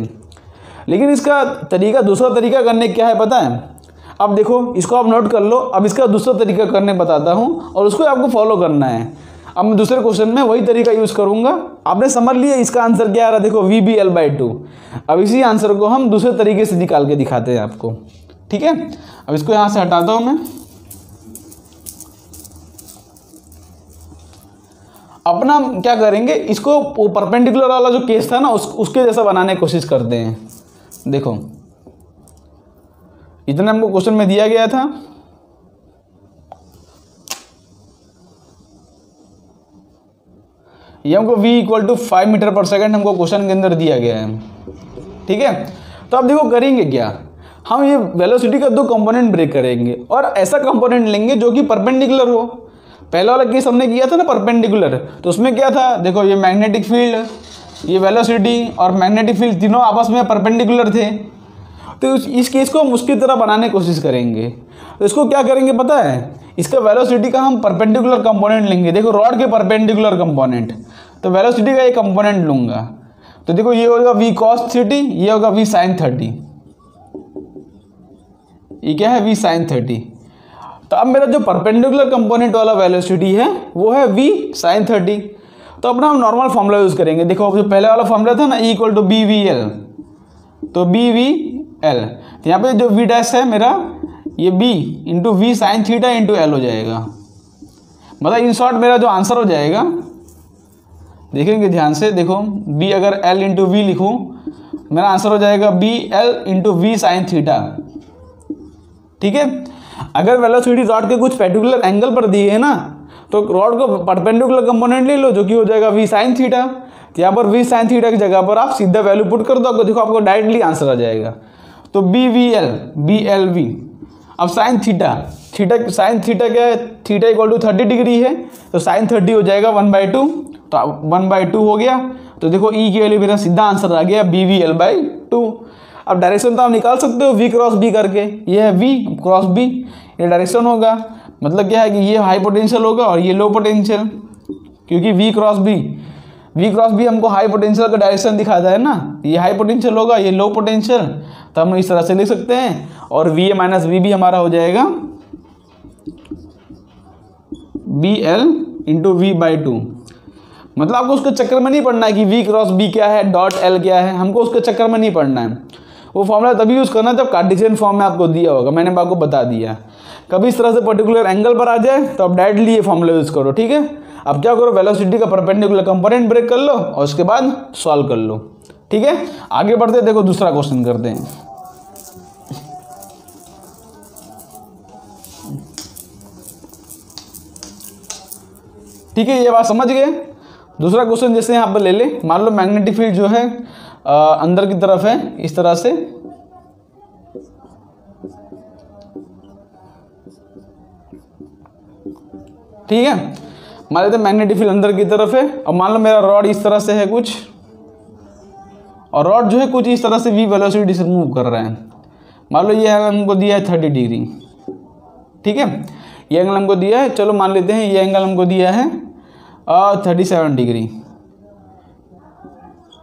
लेकिन इसका तरीका, दूसरा तरीका करने क्या है पता है? अब देखो, इसको आप नोट कर लो। अब इसका दूसरा तरीका करने बताता हूँ और उसको आपको फॉलो करना है। अब मैं दूसरे क्वेश्चन में वही तरीका यूज़ करूँगा। आपने समझ लिया इसका आंसर क्या आ रहा है, देखो VBL/2। अब इसी आंसर को हम दूसरे तरीके से निकाल के दिखाते हैं आपको। ठीक है, अब इसको यहाँ से हटाता हूँ मैं। अपना हम क्या करेंगे, इसको वो परपेंडिकुलर वाला जो केस था ना उसके जैसा बनाने की कोशिश करते हैं। देखो इतना हमको क्वेश्चन में दिया गया था, ये हमको v = 5 मीटर पर सेकेंड हमको क्वेश्चन के अंदर दिया गया है। ठीक है, तो अब देखो करेंगे क्या, हम ये वेलोसिटी का दो कंपोनेंट ब्रेक करेंगे और ऐसा कंपोनेंट लेंगे जो कि परपेंडिकुलर हो। पहला वाला केस हमने किया था ना परपेंडिकुलर, तो उसमें क्या था, देखो ये मैग्नेटिक फील्ड, ये वेलोसिटी और मैग्नेटिक फील्ड तीनों आपस में परपेंडिकुलर थे। तो इस केस को हम उसकी तरह बनाने की कोशिश करेंगे। तो इसको क्या करेंगे पता है, इसका वेलोसिटी का हम परपेंडिकुलर कंपोनेंट लेंगे। देखो रॉड के परपेंडिकुलर कंपोनेंट, तो वेलोसिटी का एक कंपोनेंट लूँगा। तो देखो ये होगा v cos 30, ये होगा v sin 30, ये क्या है v sin 30। तो अब मेरा जो परपेंडिकुलर कंपोनेंट वाला वेलोसिटी है वो है v sin 30। तो अपना हम नॉर्मल फॉर्मूला यूज़ करेंगे। देखो जो पहले वाला फॉर्मूला था ना E = BVL, तो BVL, तो यहाँ पे जो v डैश है मेरा ये b × v sin θ × L हो जाएगा। मतलब इन शॉर्ट मेरा जो आंसर हो जाएगा, देखेंगे ध्यान से, देखो b अगर L × v लिखूँ, मेरा आंसर हो जाएगा BL × v sin θ। ठीक है, अगर वेलोसिटी रॉड के कुछ पर्टिकुलर एंगल पर दी है ना, तो रॉड को परपेंडिकुलर कंपोनेंट ले लो जो कि हो जाएगा v sin θ। तो यहाँ पर v sin θ की जगह पर आप सीधा वैल्यू पुट कर दो, देखो आपको डायरेक्टली आंसर आ जाएगा। तो BVL BLV। अब sin θ sin θ क्या है, θ = 30 डिग्री है, तो sin 30 हो जाएगा 1/2, तो 1/2 हो गया। तो देखो E की वैल्यू मेरा सीधा आंसर आ गया BVL/2। अब डायरेक्शन तो आप निकाल सकते हो v क्रॉस b करके, ये है v क्रॉस b, ये डायरेक्शन होगा। मतलब क्या है कि ये हाई पोटेंशियल होगा और ये लो पोटेंशियल, क्योंकि v क्रॉस b हमको हाई पोटेंशियल का डायरेक्शन दिखाता है ना, ये हाई पोटेंशियल होगा, ये लो पोटेंशियल। तो हम इस तरह से लिख सकते हैं, और VA - VB हमारा हो जाएगा BL × V/2। मतलब आपको उसके चक्कर में नहीं पड़ना है कि v क्रॉस b क्या है, डॉट L क्या है, हमको उसके चक्कर में नहीं पड़ना है। वो फॉर्मूला तभी यूज़ करना है जब कार्टेशियन फॉर्म में आपको दिया होगा, मैंने आपको बता दिया। कभी इस तरह से पर्टिकुलर एंगल पर आ जाए तो आप डायरेक्टली ये फॉर्मूला यूज़ करो। ठीक है, अब क्या करो, वेलोसिटी का परपेंडिकुलर कंपोनेंट ब्रेक कर लो और उसके बाद सॉल्व कर लो। ठीक है, आगे बढ़ते, देखो दूसरा क्वेश्चन करते हैं। ठीक है, ये बात समझ गए। दूसरा क्वेश्चन जैसे यहाँ पर ले ले, मान लो मैग्नेटिक फील्ड जो है अंदर की तरफ है इस तरह से, ठीक है, मान लेते हैं मैग्नेटिक फील्ड अंदर की तरफ है। और मान लो मेरा रॉड इस तरह से है कुछ, और रॉड जो है कुछ इस तरह से v वेलोसिटी से मूव कर रहा है। मान लो ये एंगल हमको दिया है 30 डिग्री, ठीक है, ये एंगल हमको दिया है, चलो मान लेते हैं ये एंगल हमको दिया है 37 डिग्री,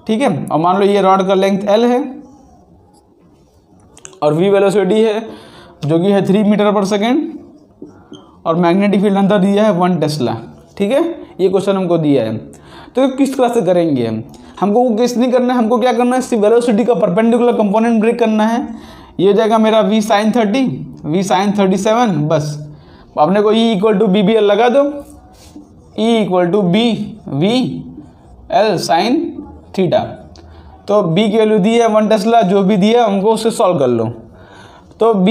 ठीक है। और मान लो ये रॉड का लेंथ L है और v वेलोसिटी है जो कि है 3 मीटर पर सेकेंड, और मैग्नेटिक फील्ड अंदर दिया है 1 टेस्ला। ठीक है, ये क्वेश्चन हमको दिया है। तो किस तरह से करेंगे हमको वो केस नहीं करना है, हमको क्या करना है, सिर्फ वेलोसिटी का परपेंडिकुलर कंपोनेंट ब्रेक करना है। ये हो जाएगा मेरा v sin 30, v sin 37, बस अपने को E = BBL लगा दो, E = BVL sin θ। तो B की वैल्यू दी है 1 टेस्ला, जो भी दिया हमको उससे सॉल्व कर लो। तो B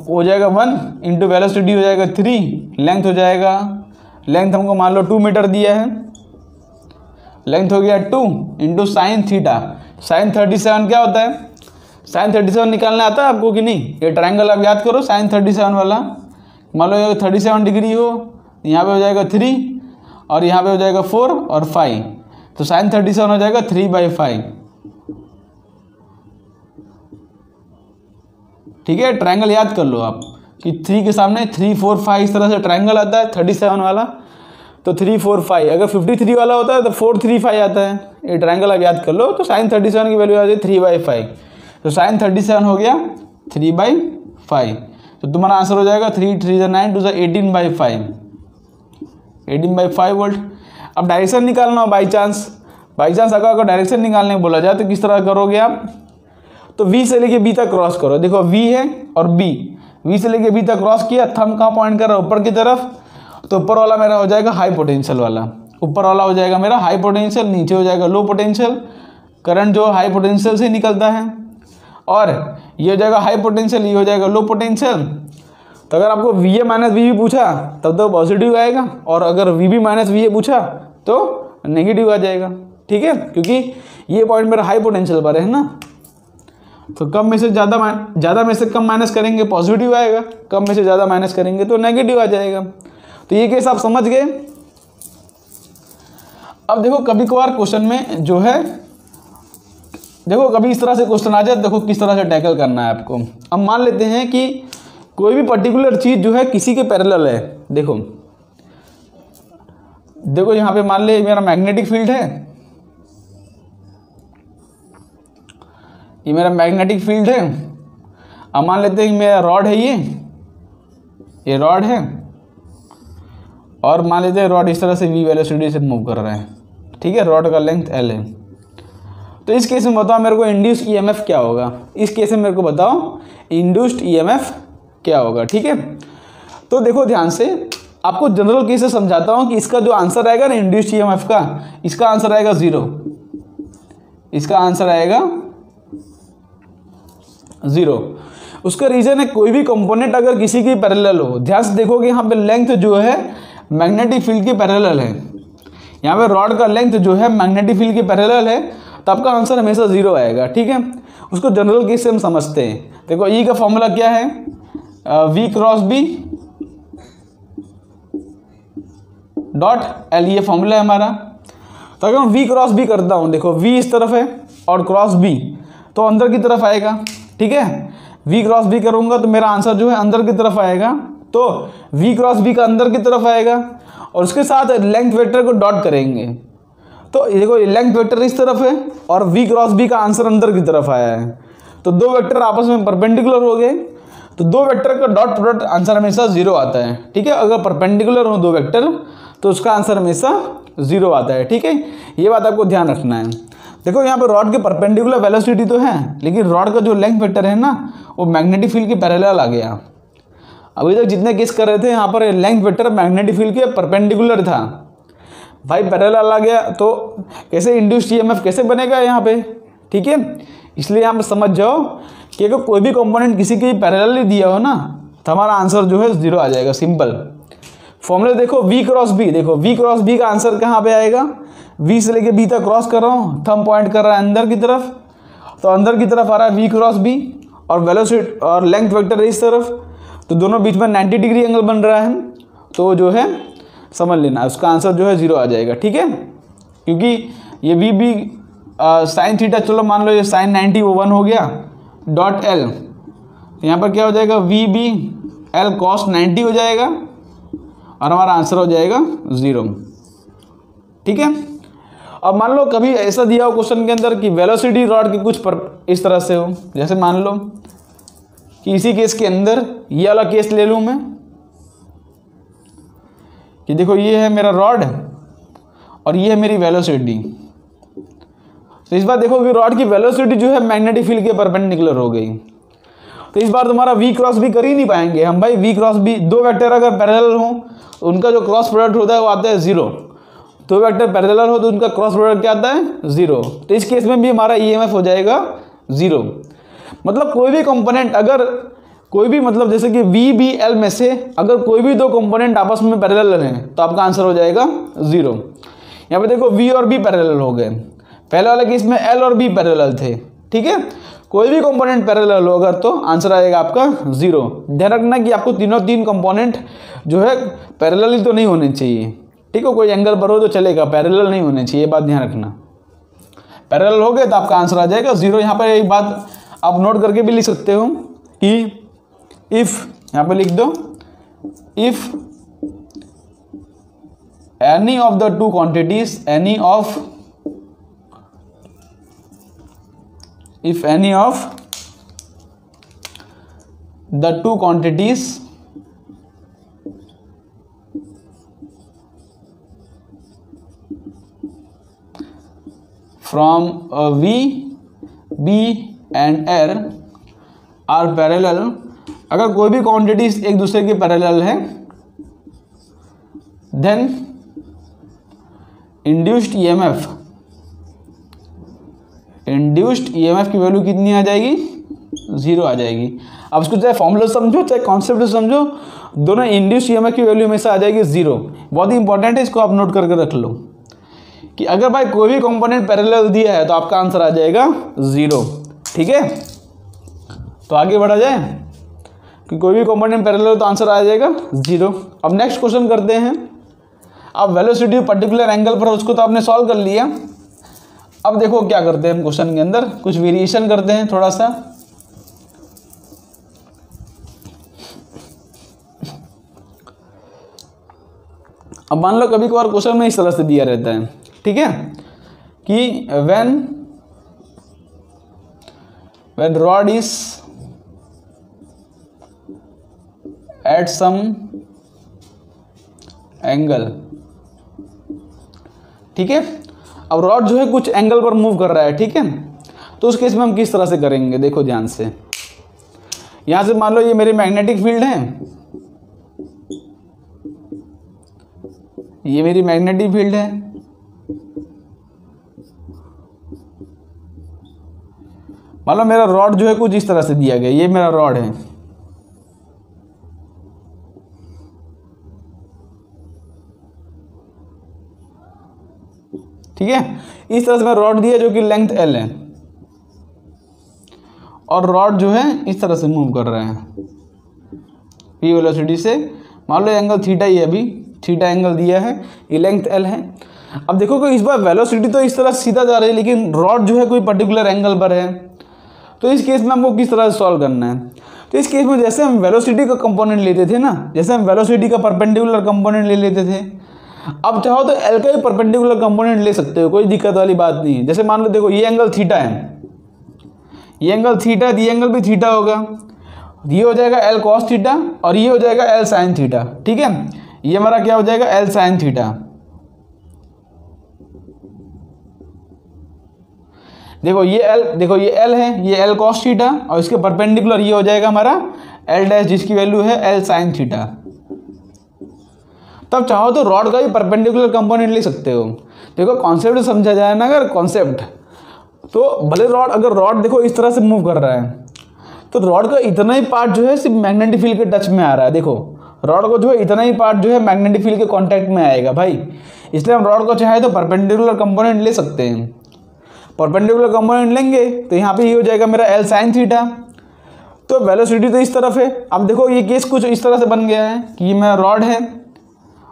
हो जाएगा 1 × वेलोसिटी हो जाएगा 3, लेंथ हो जाएगा, लेंथ हमको मान लो 2 मीटर दिया है, लेंथ हो गया 2 × sin θ। sin 37 क्या होता है, sin 37 निकालना आता है आपको कि नहीं, ये ट्रायंगल आप याद करो sin 37 वाला। मान लो ये 37 डिग्री हो, यहाँ पे हो जाएगा 3 और यहाँ पे हो जाएगा 4 और 5, तो sin 37 हो जाएगा 3/5। ठीक है, ट्रायंगल याद कर लो आप कि 3 के सामने 3 4 5 इस तरह से ट्रायंगल आता है 37 वाला, तो 3 4 5, अगर 53 वाला होता है तो 4 3 5 आता है। ये ट्रायंगल आप याद कर लो। तो sin 37 की वैल्यू आ जाती है 3/5, तो sin 37 हो गया 3/5। तो तुम्हारा आंसर हो जाएगा 3 3 9 2 18/5, 18/5 वोल्ट। अब डायरेक्शन निकालना हो, बाई चांस अगर डायरेक्शन निकालने को बोला जाए तो किस तरह करोगे आप, तो V से लेके B तक क्रॉस करो। देखो V है और B, V से लेके B तक क्रॉस किया, थंब कहाँ पॉइंट कर रहा है, ऊपर की तरफ, तो ऊपर वाला मेरा हो जाएगा हाई पोटेंशियल वाला, ऊपर वाला हो जाएगा मेरा हाई पोटेंशियल, नीचे हो जाएगा लो पोटेंशियल। करंट जो हाई पोटेंशियल से निकलता है, और ये हो जाएगा हाई पोटेंशियल, ये हो जाएगा लो पोटेंशियल। तो अगर आपको VA माइनस VB पूछा तब तो पॉजिटिव आएगा, और अगर VB माइनस VA पूछा तो नेगेटिव आ जाएगा। ठीक है, क्योंकि ये पॉइंट मेरा हाई पोटेंशियल पर है ना, तो कम में से ज़्यादा में से कम माइनस करेंगे पॉजिटिव आएगा, कम में से ज़्यादा माइनस करेंगे तो नेगेटिव आ जाएगा। तो ये केस आप समझ गए। अब देखो कभी कभार क्वेश्चन में जो है, देखो कभी इस तरह से क्वेश्चन आ जाए, देखो किस तरह से टैकल करना है आपको। अब मान लेते हैं कि कोई भी पर्टिकुलर चीज़ जो है किसी के पैरेलल है। देखो यहाँ पे मान ले मेरा मैग्नेटिक फील्ड है, ये मेरा मैग्नेटिक फील्ड है। अब मान लेते हैं कि मेरा रॉड है, ये रॉड है, और मान लेते हैं रॉड इस तरह से v वेलोसिटी से मूव कर रहा है। ठीक है, रॉड का लेंथ l है। तो इस केस में बताओ मेरे को इंड्यूस्ड EMF क्या होगा। इस केस में मेरे को बताओ इंड्यूस्ड EMF क्या होगा। ठीक है, तो देखो ध्यान से, आपको जनरल केस से समझाता हूँ कि इसका जो आंसर आएगा ना इंड्यूस्ड EMF का, इसका आंसर आएगा 0। इसका आंसर आएगा 0। उसका रीजन है कोई भी कंपोनेंट अगर किसी की पैरेलल हो, ध्यान से देखोगे यहाँ पे लेंथ जो है मैग्नेटिक फील्ड की पैरेलल है, यहाँ पे रॉड का लेंथ जो है मैग्नेटिक फील्ड की पैरेलल है, तो आपका आंसर हमेशा 0 आएगा। ठीक है, उसको जनरल केस से हम समझते हैं। देखो E का फॉर्मूला क्या है, V cross B dot L, ये फॉर्मूला है हमारा। तो अगर मैं V क्रॉस B करता हूँ, देखो V इस तरफ है और क्रॉस B तो अंदर की तरफ आएगा। ठीक है, V क्रॉस B करूँगा तो मेरा आंसर जो है अंदर की तरफ आएगा, तो V क्रॉस B का अंदर की तरफ आएगा, और उसके साथ लेंथ वेक्टर को डॉट करेंगे। तो देखो लेंथ वेक्टर इस तरफ है और V क्रॉस B का आंसर अंदर की तरफ आया है, तो दो वेक्टर आपस में परपेंडिकुलर हो गए, तो दो वेक्टर का डॉट प्रोडक्ट आंसर हमेशा 0 आता है। ठीक है, अगर परपेंडिकुलर हो दो वेक्टर तो उसका आंसर हमेशा 0 आता है। ठीक है, ये बात आपको ध्यान रखना है। देखो यहाँ पे रॉड के परपेंडिकुलर वेलोसिटी तो है, लेकिन रॉड का जो लेंथ वेक्टर है ना वो मैग्नेटिक फील्ड के पैरेलल आ गया। अभी तक जितने केस कर रहे थे यहाँ पर लेंथ वेक्टर मैग्नेटिक फील्ड के परपेंडिकुलर था, भाई पैरेलल आ गया, तो कैसे इंड्यूस्ड EMF कैसे बनेगा यहाँ पे। ठीक है, इसलिए यहाँ पे समझ जाओ कि अगर कोई भी कंपोनेंट किसी के पैरेलल ही दिया हो ना तो हमारा आंसर जो है 0 आ जाएगा। सिंपल फॉर्मूला देखो V क्रॉस B, देखो V क्रॉस B का आंसर कहाँ पे आएगा, V से लेके B तक क्रॉस कर रहा हूँ, थंब पॉइंट कर रहा है अंदर की तरफ, तो अंदर की तरफ आ रहा है V क्रॉस B, और वेलोसिटी और लेंथ वेक्टर इस तरफ, तो दोनों बीच में 90 डिग्री एंगल बन रहा है, तो जो है समझ लेना उसका आंसर जो है 0 आ जाएगा। ठीक है, क्योंकि ये VB साइन थीटा, चलो मान लो ये साइन 90 वो 1 हो गया, डॉट L, तो यहाँ पर क्या हो जाएगा VB L कॉस 90 हो जाएगा, और हमारा आंसर हो जाएगा 0। ठीक है, अब मान लो कभी ऐसा दिया हो क्वेश्चन के अंदर कि वेलोसिटी रॉड की कुछ इस तरह से हो, जैसे मान लो कि इसी केस के अंदर ये वाला केस ले लूँ मैं कि देखो ये है मेरा रॉड और ये है मेरी वेलोसिटी। तो इस बार देखो कि रॉड की वेलोसिटी जो है मैग्नेटिक फील्ड के परपेंडिकुलर हो गई, तो इस बार तुम्हारा V क्रॉस B कर ही नहीं पाएंगे हम भाई। V क्रॉस B, दो वेक्टर अगर पैरेलल हो तो उनका जो क्रॉस प्रोडक्ट होता है वो आता है 0, दो वेक्टर पैरेलल हो तो उनका क्रॉस प्रोडक्ट क्या आता है 0। तो इस केस में भी हमारा EMF हो जाएगा 0। मतलब कोई भी कंपोनेंट अगर कोई भी मतलब जैसे कि VBL में से अगर कोई भी दो कंपोनेंट आपस में पैरेलल हैं तो आपका आंसर हो जाएगा 0। यहाँ पे देखो V और B पैरेलल हो गए, पहले वाले केस में L और B पैरेलल थे। ठीक है, कोई भी कंपोनेंट पैरेलल हो अगर तो आंसर आएगा आपका 0। ध्यान रखना कि आपको तीन कंपोनेंट जो है पैरेलल ही तो नहीं होने चाहिए। ठीक है, कोई एंगल पर हो तो चलेगा, पैरेलल नहीं होने चाहिए, ये बात ध्यान रखना। पैरेलल हो गए तो आपका आंसर आ जाएगा 0। यहाँ पर एक बात आप नोट करके भी लिख सकते हो कि इफ़, यहाँ पे लिख दो, if any of the two quantities, any of, if any of the two quantities from V, B and L are parallel, अगर कोई भी क्वांटिटीज एक दूसरे के पैरेलल है, then induced EMF, induced EMF की वैल्यू कितनी आ जाएगी, 0 आ जाएगी। अब इसको चाहे फॉर्मूला समझो चाहे कॉन्सेप्ट समझो, दोनों इंड्यूस्ड ईएमएफ की वैल्यू हमेशा आ जाएगी 0। बहुत ही इंपॉर्टेंट है, इसको आप नोट करके रख लो कि अगर भाई कोई भी कंपोनेंट पैरेलल दिया है तो आपका आंसर आ जाएगा 0। ठीक है, तो आगे बढ़ा जाए कि कोई भी कंपोनेंट पैरेलल तो आंसर आ जाएगा 0। अब नेक्स्ट क्वेश्चन करते हैं। अब वेलोसिटी पर्टिकुलर एंगल पर, उसको तो आपने सॉल्व कर लिया। अब देखो क्या करते हैं हम क्वेश्चन के अंदर, कुछ वेरिएशन करते हैं थोड़ा सा। अब मान लो कभी कभार क्वेश्चन में इस तरह से दिया रहता है, ठीक है, कि when rod is at some angle, ठीक है। अब रॉड जो है कुछ एंगल पर मूव कर रहा है, ठीक है, तो उस केस में हम किस तरह से करेंगे, देखो ध्यान से। यहां से मान लो ये मेरी मैग्नेटिक फील्ड है, ये मेरी मैग्नेटिक फील्ड है, मान लो मेरा रॉड जो है कुछ इस तरह से दिया गया, ये मेरा रॉड है, ठीक है। इस तरह से मैं रॉड दिया जो कि लेंथ L है, और रॉड जो है इस तरह से मूव कर रहा है p वेलोसिटी से। मान लो एंगल थीटा ही है, अभी थीटा एंगल दिया है, ये लेंथ L है। अब देखो कि इस बार वेलोसिटी तो इस तरह सीधा जा रही है, लेकिन रॉड जो है कोई पर्टिकुलर एंगल पर है, तो इस केस में हमको किस तरह से सॉल्व करना है। तो इस केस में जैसे हम वेलोसिटी का कंपोनेंट लेते थे ना, जैसे हम वेलोसिटी का परपेंडिकुलर कंपोनेंट ले लेते थे, अब चाहो तो एल का भी परपेंडिकुलर कंपोनेंट ले सकते हो, कोई दिक्कत वाली बात नहीं है। जैसे मान लो देखो ये एंगल थीटा है, ये एंगल थीटा है, ये एंगल भी थीटा होगा, ये हो जाएगा एल कॉस थीटा और ये हो जाएगा एल साइन थीटा, ठीक है। ये हमारा क्या हो जाएगा, एल साइन थीटा। देखो ये एल, देखो ये एल है, ये एल कॉस थीटा, और इसके परपेंडिकुलर ये हो जाएगा हमारा एल डैश, जिसकी वैल्यू है एल साइन थीटा। तब चाहो तो रॉड का भी परपेंडिकुलर कंपोनेंट ले सकते हो। देखो कॉन्सेप्ट समझा जाए ना, अगर कॉन्सेप्ट, तो भले रॉड, अगर रॉड देखो इस तरह से मूव कर रहा है, तो रॉड का इतना ही पार्ट जो है सिर्फ मैग्नेटिक फील्ड के टच में आ रहा है। देखो रॉड को जो है इतना ही पार्ट जो है मैग्नेटिक फील्ड के कांटेक्ट में आएगा भाई, इसलिए हम रॉड को चाहे तो परपेंडिकुलर कंपोनेंट ले सकते हैं। परपेंडिकुलर कंपोनेंट लेंगे तो यहाँ पे ये हो जाएगा मेरा एल साइन थीटा। तो वेलोसिटी तो इस तरफ है। अब देखो ये केस कुछ इस तरह से बन गया है कि ये मेरा रॉड है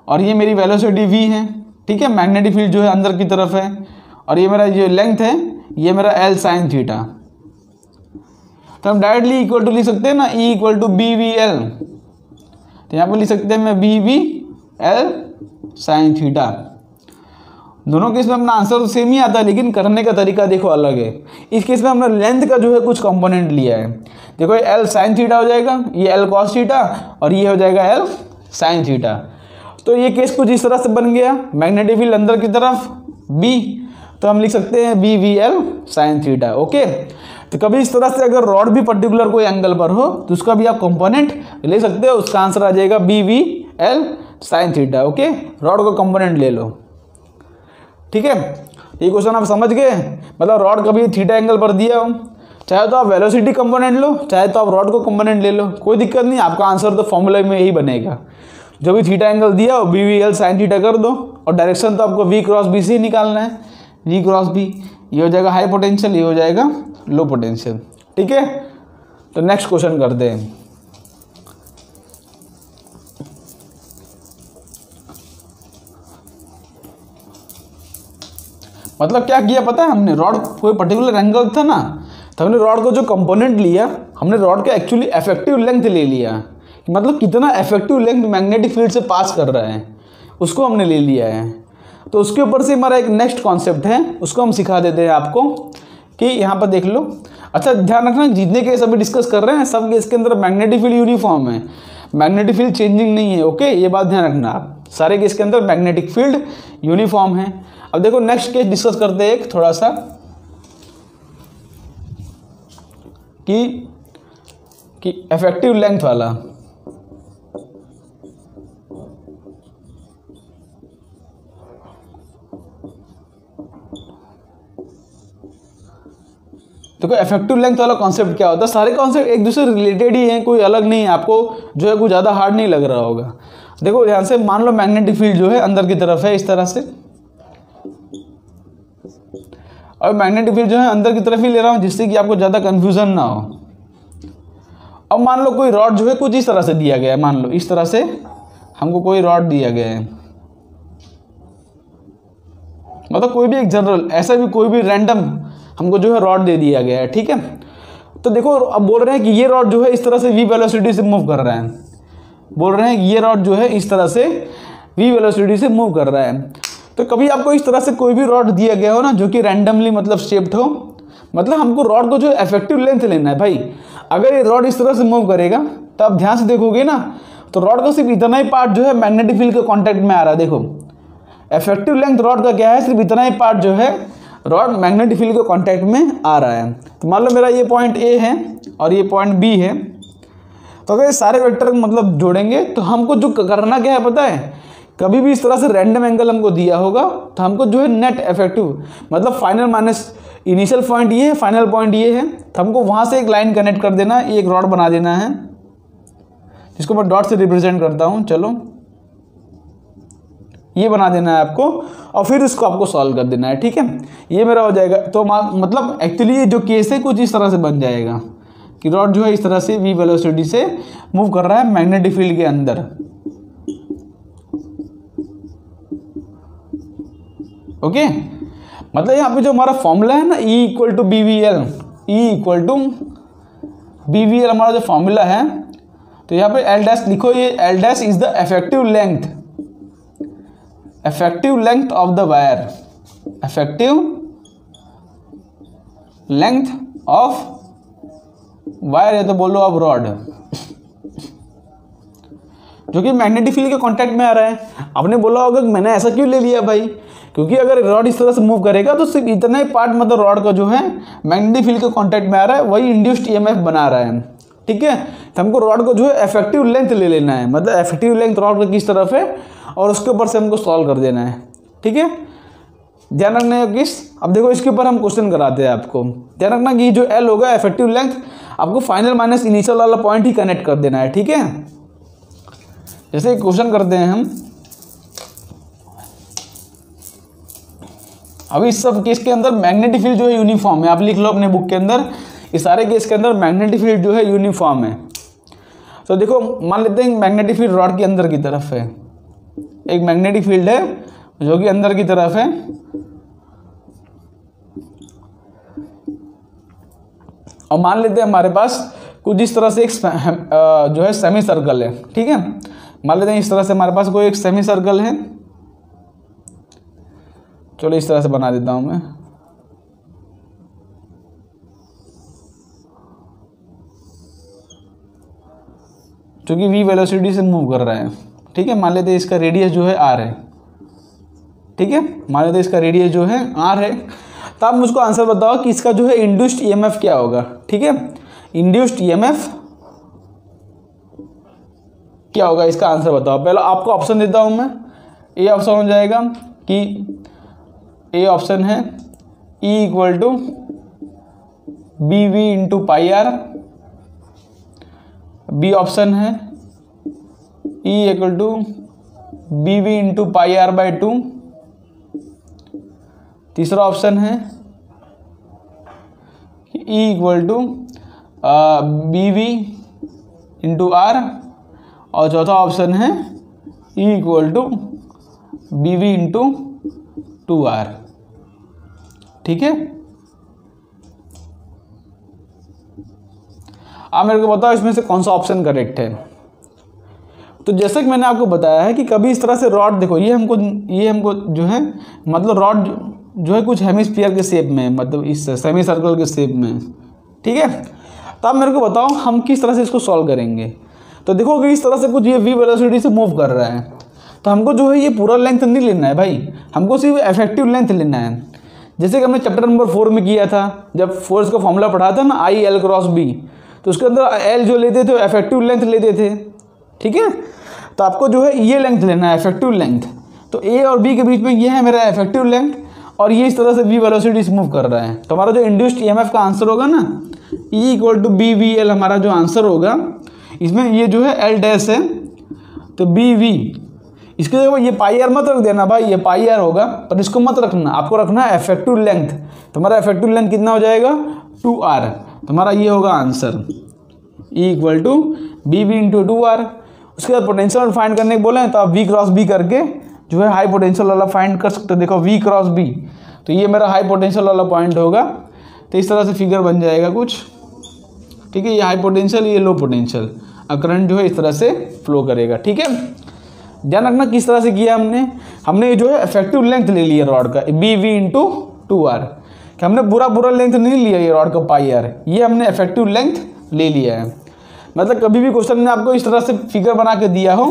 और ये मेरी वेलोसिटी v है, ठीक है, मैग्नेटिक फील्ड जो है अंदर की तरफ है, और ये मेरा जो लेंथ है ये मेरा एल साइन थीटा। तो हम डायरेक्टली इक्वल टू लिख सकते हैं ना, E equal to B V L. तो यहाँ पर लिख सकते हैं मैं B V L sine theta. दोनों केस में अपना आंसर तो सेम ही आता है, लेकिन करने का तरीका देखो अलग है। इस केस में हमने लेंथ का जो है कुछ कंपोनेंट लिया है। देखो ये एल साइन थीटा हो जाएगा, ये एल कॉस थीटा, और ये हो जाएगा एल साइन थीटा। तो ये केस कुछ इस तरह से बन गया, मैग्नेटिक फील्ड अंदर की तरफ B, तो हम लिख सकते हैं B V L sine theta. Okay, तो कभी इस तरह से अगर रॉड भी पर्टिकुलर कोई एंगल पर हो तो उसका भी आप कंपोनेंट ले सकते हो, उसका आंसर आ जाएगा B V L sine theta. Okay, rod का कंपोनेंट ले लो, ठीक है। ये क्वेश्चन आप समझ गए, मतलब रॉड कभी थीटा एंगल पर दिया हो, चाहे तो आप वेलोसिटी कंपोनेंट लो, चाहे तो आप रॉड को कंपोनेंट ले लो, कोई दिक्कत नहीं, आपका आंसर तो फॉर्मूला में यही बनेगा। जो भी थीटा एंगल दिया हो B V L sine theta कर दो, और डायरेक्शन तो आपको वी क्रॉस बी से ही निकालना है, वी क्रॉस बी। ये हो जाएगा हाई पोटेंशियल, ये हो जाएगा लो पोटेंशियल, ठीक है। तो नेक्स्ट क्वेश्चन करते हैं। मतलब क्या किया पता है, हमने रॉड कोई पर्टिकुलर एंगल था ना, तो हमने रॉड को जो कंपोनेंट लिया, हमने रॉड का एक्चुअली इफेक्टिव लेंथ ले लिया, मतलब कितना इफेक्टिव लेंथ मैग्नेटिक फील्ड से पास कर रहा है उसको हमने ले लिया है। तो उसके ऊपर से हमारा एक नेक्स्ट कॉन्सेप्ट है, उसको हम सिखा देते हैं आपको, कि यहाँ पर देख लो। अच्छा ध्यान रखना, जितने केस अभी डिस्कस कर रहे हैं सब केस के अंदर मैग्नेटिक फील्ड यूनिफॉर्म है, मैग्नेटिक फील्ड चेंजिंग नहीं है। ओके, ये बात ध्यान रखना आप, सारे केस के अंदर मैग्नेटिक फील्ड यूनिफॉर्म है। अब देखो नेक्स्ट केस डिस्कस करते हैं एक थोड़ा सा, कि इफेक्टिव लेंथ वाला। देखो इफेक्टिव लेंथ वाला कॉन्सेप्ट क्या होता है, सारे कॉन्सेप्ट एक दूसरे रिलेटेड ही हैं, कोई अलग नहीं है, आपको जो है कुछ ज़्यादा हार्ड नहीं लग रहा होगा। देखो ध्यान से, मान लो मैग्नेटिक फील्ड जो है अंदर की तरफ है इस तरह से, और मैग्नेटिक फील्ड जो है अंदर की तरफ ही ले रहा हूँ जिससे कि आपको ज़्यादा कन्फ्यूजन ना हो। अब मान लो कोई रॉड जो है कुछ इस तरह से दिया गया है, मान लो इस तरह से हमको कोई रॉड दिया गया है, मतलब कोई भी एक जनरल ऐसा भी कोई भी रैंडम हमको जो है रॉड दे दिया गया है, ठीक है। तो देखो अब बोल रहे हैं कि ये रॉड जो है इस तरह से v वेलोसिटी से मूव कर रहा है, बोल रहे हैं कि ये रॉड जो है इस तरह से v वेलोसिटी से मूव कर रहा है। तो कभी आपको इस तरह से कोई भी रॉड दिया गया हो ना जो कि रैंडमली मतलब शेप्ड हो, मतलब हमको रॉड को जो इफेक्टिव लेंथ लेना है भाई। अगर ये रॉड इस तरह से मूव करेगा तो आप ध्यान से देखोगे ना, तो रॉड का सिर्फ इतना ही पार्ट जो है मैग्नेटिक फील्ड के कॉन्टैक्ट में आ रहा है। देखो इफेक्टिव लेंथ रॉड का क्या है, सिर्फ इतना ही पार्ट जो है रॉड मैग्नेटिक फील्ड के कॉन्टैक्ट में आ रहा है। तो मान लो मेरा ये पॉइंट ए है और ये पॉइंट बी है, तो अगर ये सारे वेक्टर मतलब जोड़ेंगे तो हमको जो करना क्या है पता है, कभी भी इस तरह से रैंडम एंगल हमको दिया होगा तो हमको जो है नेट इफेक्टिव मतलब फाइनल माइनस इनिशियल पॉइंट ये है, फाइनल पॉइंट ये है, तो हमको वहाँ से एक लाइन कनेक्ट कर देना है, एक रॉड बना देना है जिसको मैं डॉट से रिप्रेजेंट करता हूँ। चलो ये बना देना है आपको और फिर इसको आपको सॉल्व कर देना है, ठीक है। ये मेरा हो जाएगा। तो मतलब एक्चुअली ये जो केस है कुछ इस तरह से बन जाएगा कि रॉड जो है इस तरह से v वेलोसिटी से मूव कर रहा है मैग्नेटिक फील्ड के अंदर, ओके। मतलब यहाँ पे जो हमारा फॉर्मूला है ना E equal to BVL, E equal to BVL हमारा जो फॉर्मूला है, तो यहाँ पे L डैश लिखो, ये L dash is the effective length of the wire, effective length of wire या तो बोलो आप रॉड, जो कि मैग्नेटिक फील्ड के कांटेक्ट में आ रहा है। आपने बोला होगा कि मैंने ऐसा क्यों ले लिया भाई, क्योंकि अगर रॉड इस तरह से मूव करेगा तो सिर्फ इतना ही पार्ट मतलब रॉड का जो है मैग्नेटिक फील्ड के कांटेक्ट में आ रहा है, वही इंड्यूस्ड ईएमएफ बना रहा है, ठीक है। तो हमको रॉड को जो है इफेक्टिव लेंथ ले लेना है, मतलब इफेक्टिव लेंथ रॉड का किस तरफ है और उसके ऊपर से हमको सॉल्व कर देना है, ठीक है। ध्यान रखना है किस, अब देखो इसके ऊपर हम क्वेश्चन कराते हैं आपको। ध्यान रखना कि जो एल होगा इफेक्टिव लेंथ आपको फाइनल माइनस इनिशियल वाला पॉइंट ही कनेक्ट कर देना है, ठीक है। जैसे क्वेश्चन करते हैं हम, अभी इस सब केस के अंदर मैग्नेटिक फील्ड जो है यूनिफॉर्म है, आप लिख लो अपने बुक के अंदर, इस सारे केस के अंदर मैग्नेटिक फील्ड जो है यूनिफॉर्म है। तो देखो मान लेते हैं मैग्नेटिक फील्ड रॉड की अंदर की तरफ है, एक मैग्नेटिक फील्ड है जो कि अंदर की तरफ है, और मान लेते हैं हमारे पास कुछ इस तरह से एक जो है सेमी सर्कल है, ठीक है। मान लेते हैं इस तरह से हमारे पास कोई एक सेमी सर्कल है, चलो इस तरह से बना देता हूं मैं, जो कि v वेलोसिटी से मूव कर रहा है, ठीक है। मान लेते हैं इसका रेडियस जो है r है, ठीक है। मान लेते हैं इसका रेडियस जो है r है। तो आप मुझको आंसर बताओ कि इसका जो है इंड्यूस्ड ईएमएफ क्या होगा, ठीक है। इंड्यूस्ड ईएमएफ क्या होगा, इसका आंसर बताओ। पहले आपको ऑप्शन देता हूं मैं, ए ऑप्शन हो जाएगा कि ए ऑप्शन है E equal to BV into pi R, B option है E equal to BV into pi R by 2, तीसरा ऑप्शन है E equal to BV into R, और चौथा ऑप्शन है E equal to BV into 2R, ठीक है। आप मेरे को बताओ इसमें से कौन सा ऑप्शन करेक्ट है। तो जैसे कि मैंने आपको बताया है कि कभी इस तरह से रॉड, देखो ये हमको जो है मतलब रॉड जो है कुछ हेमिस्फीयर के शेप में, मतलब इस सेमी सर्कल के शेप में, ठीक है। तो आप मेरे को बताओ हम किस तरह से इसको सॉल्व करेंगे। तो देखो कि इस तरह से कुछ ये v वेलोसिटी से मूव कर रहा है, तो हमको जो है ये पूरा लेंथ नहीं लेना है भाई, हमको सिर्फ इफेक्टिव लेंथ लेना है। जैसे कि हमने चैप्टर नंबर 4 में किया था, जब फोर्स का फॉर्मूला पढ़ा था ना I L क्रॉस B, तो उसके अंदर L जो लेते थे इफेक्टिव लेंथ लेते थे, ठीक है। तो आपको जो है ये लेंथ लेना है, इफेक्टिव लेंथ। तो A और B के बीच में ये है मेरा इफेक्टिव लेंथ, और ये इस तरह से v वेलोसिटी से मूव कर रहा है, तो हमारा जो इंड्यूस्ड ईएमएफ का आंसर होगा ना, E equal to B V L हमारा जो आंसर होगा, इसमें ये जो है एल डैश है, तो बी वी, इसके देखो ये पाई आर मत रख देना भाई, ये पाई आर होगा, पर इसको मत रखना, आपको रखना है इफेक्टिव लेंथ। तो हमारा इफेक्टिव लेंथ कितना हो जाएगा 2r, तो हमारा ये होगा answer E equal to B V into 2r। उसके बाद पोटेंशियल फाइंड करने को बोले हैं, तो आप V क्रॉस B करके जो है हाई पोटेंशियल वाला फाइंड कर सकते हो। देखो V क्रॉस B, तो ये मेरा हाई पोटेंशियल वाला पॉइंट होगा, तो इस तरह से फिगर बन जाएगा कुछ, ठीक है। ये हाई पोटेंशियल, ये लो पोटेंशियल, अब करंट जो है इस तरह से फ्लो करेगा, ठीक है। ध्यान रखना किस तरह से किया हमने जो है इफेक्टिव लेंथ ले लिया रॉड का बी वी इंटू 2r, कि हमने पूरा लेंथ नहीं लिया ये रॉड का पाई आर, ये हमने इफेक्टिव लेंथ ले लिया है। मतलब कभी भी क्वेश्चन में आपको इस तरह से फिगर बना के दिया हो,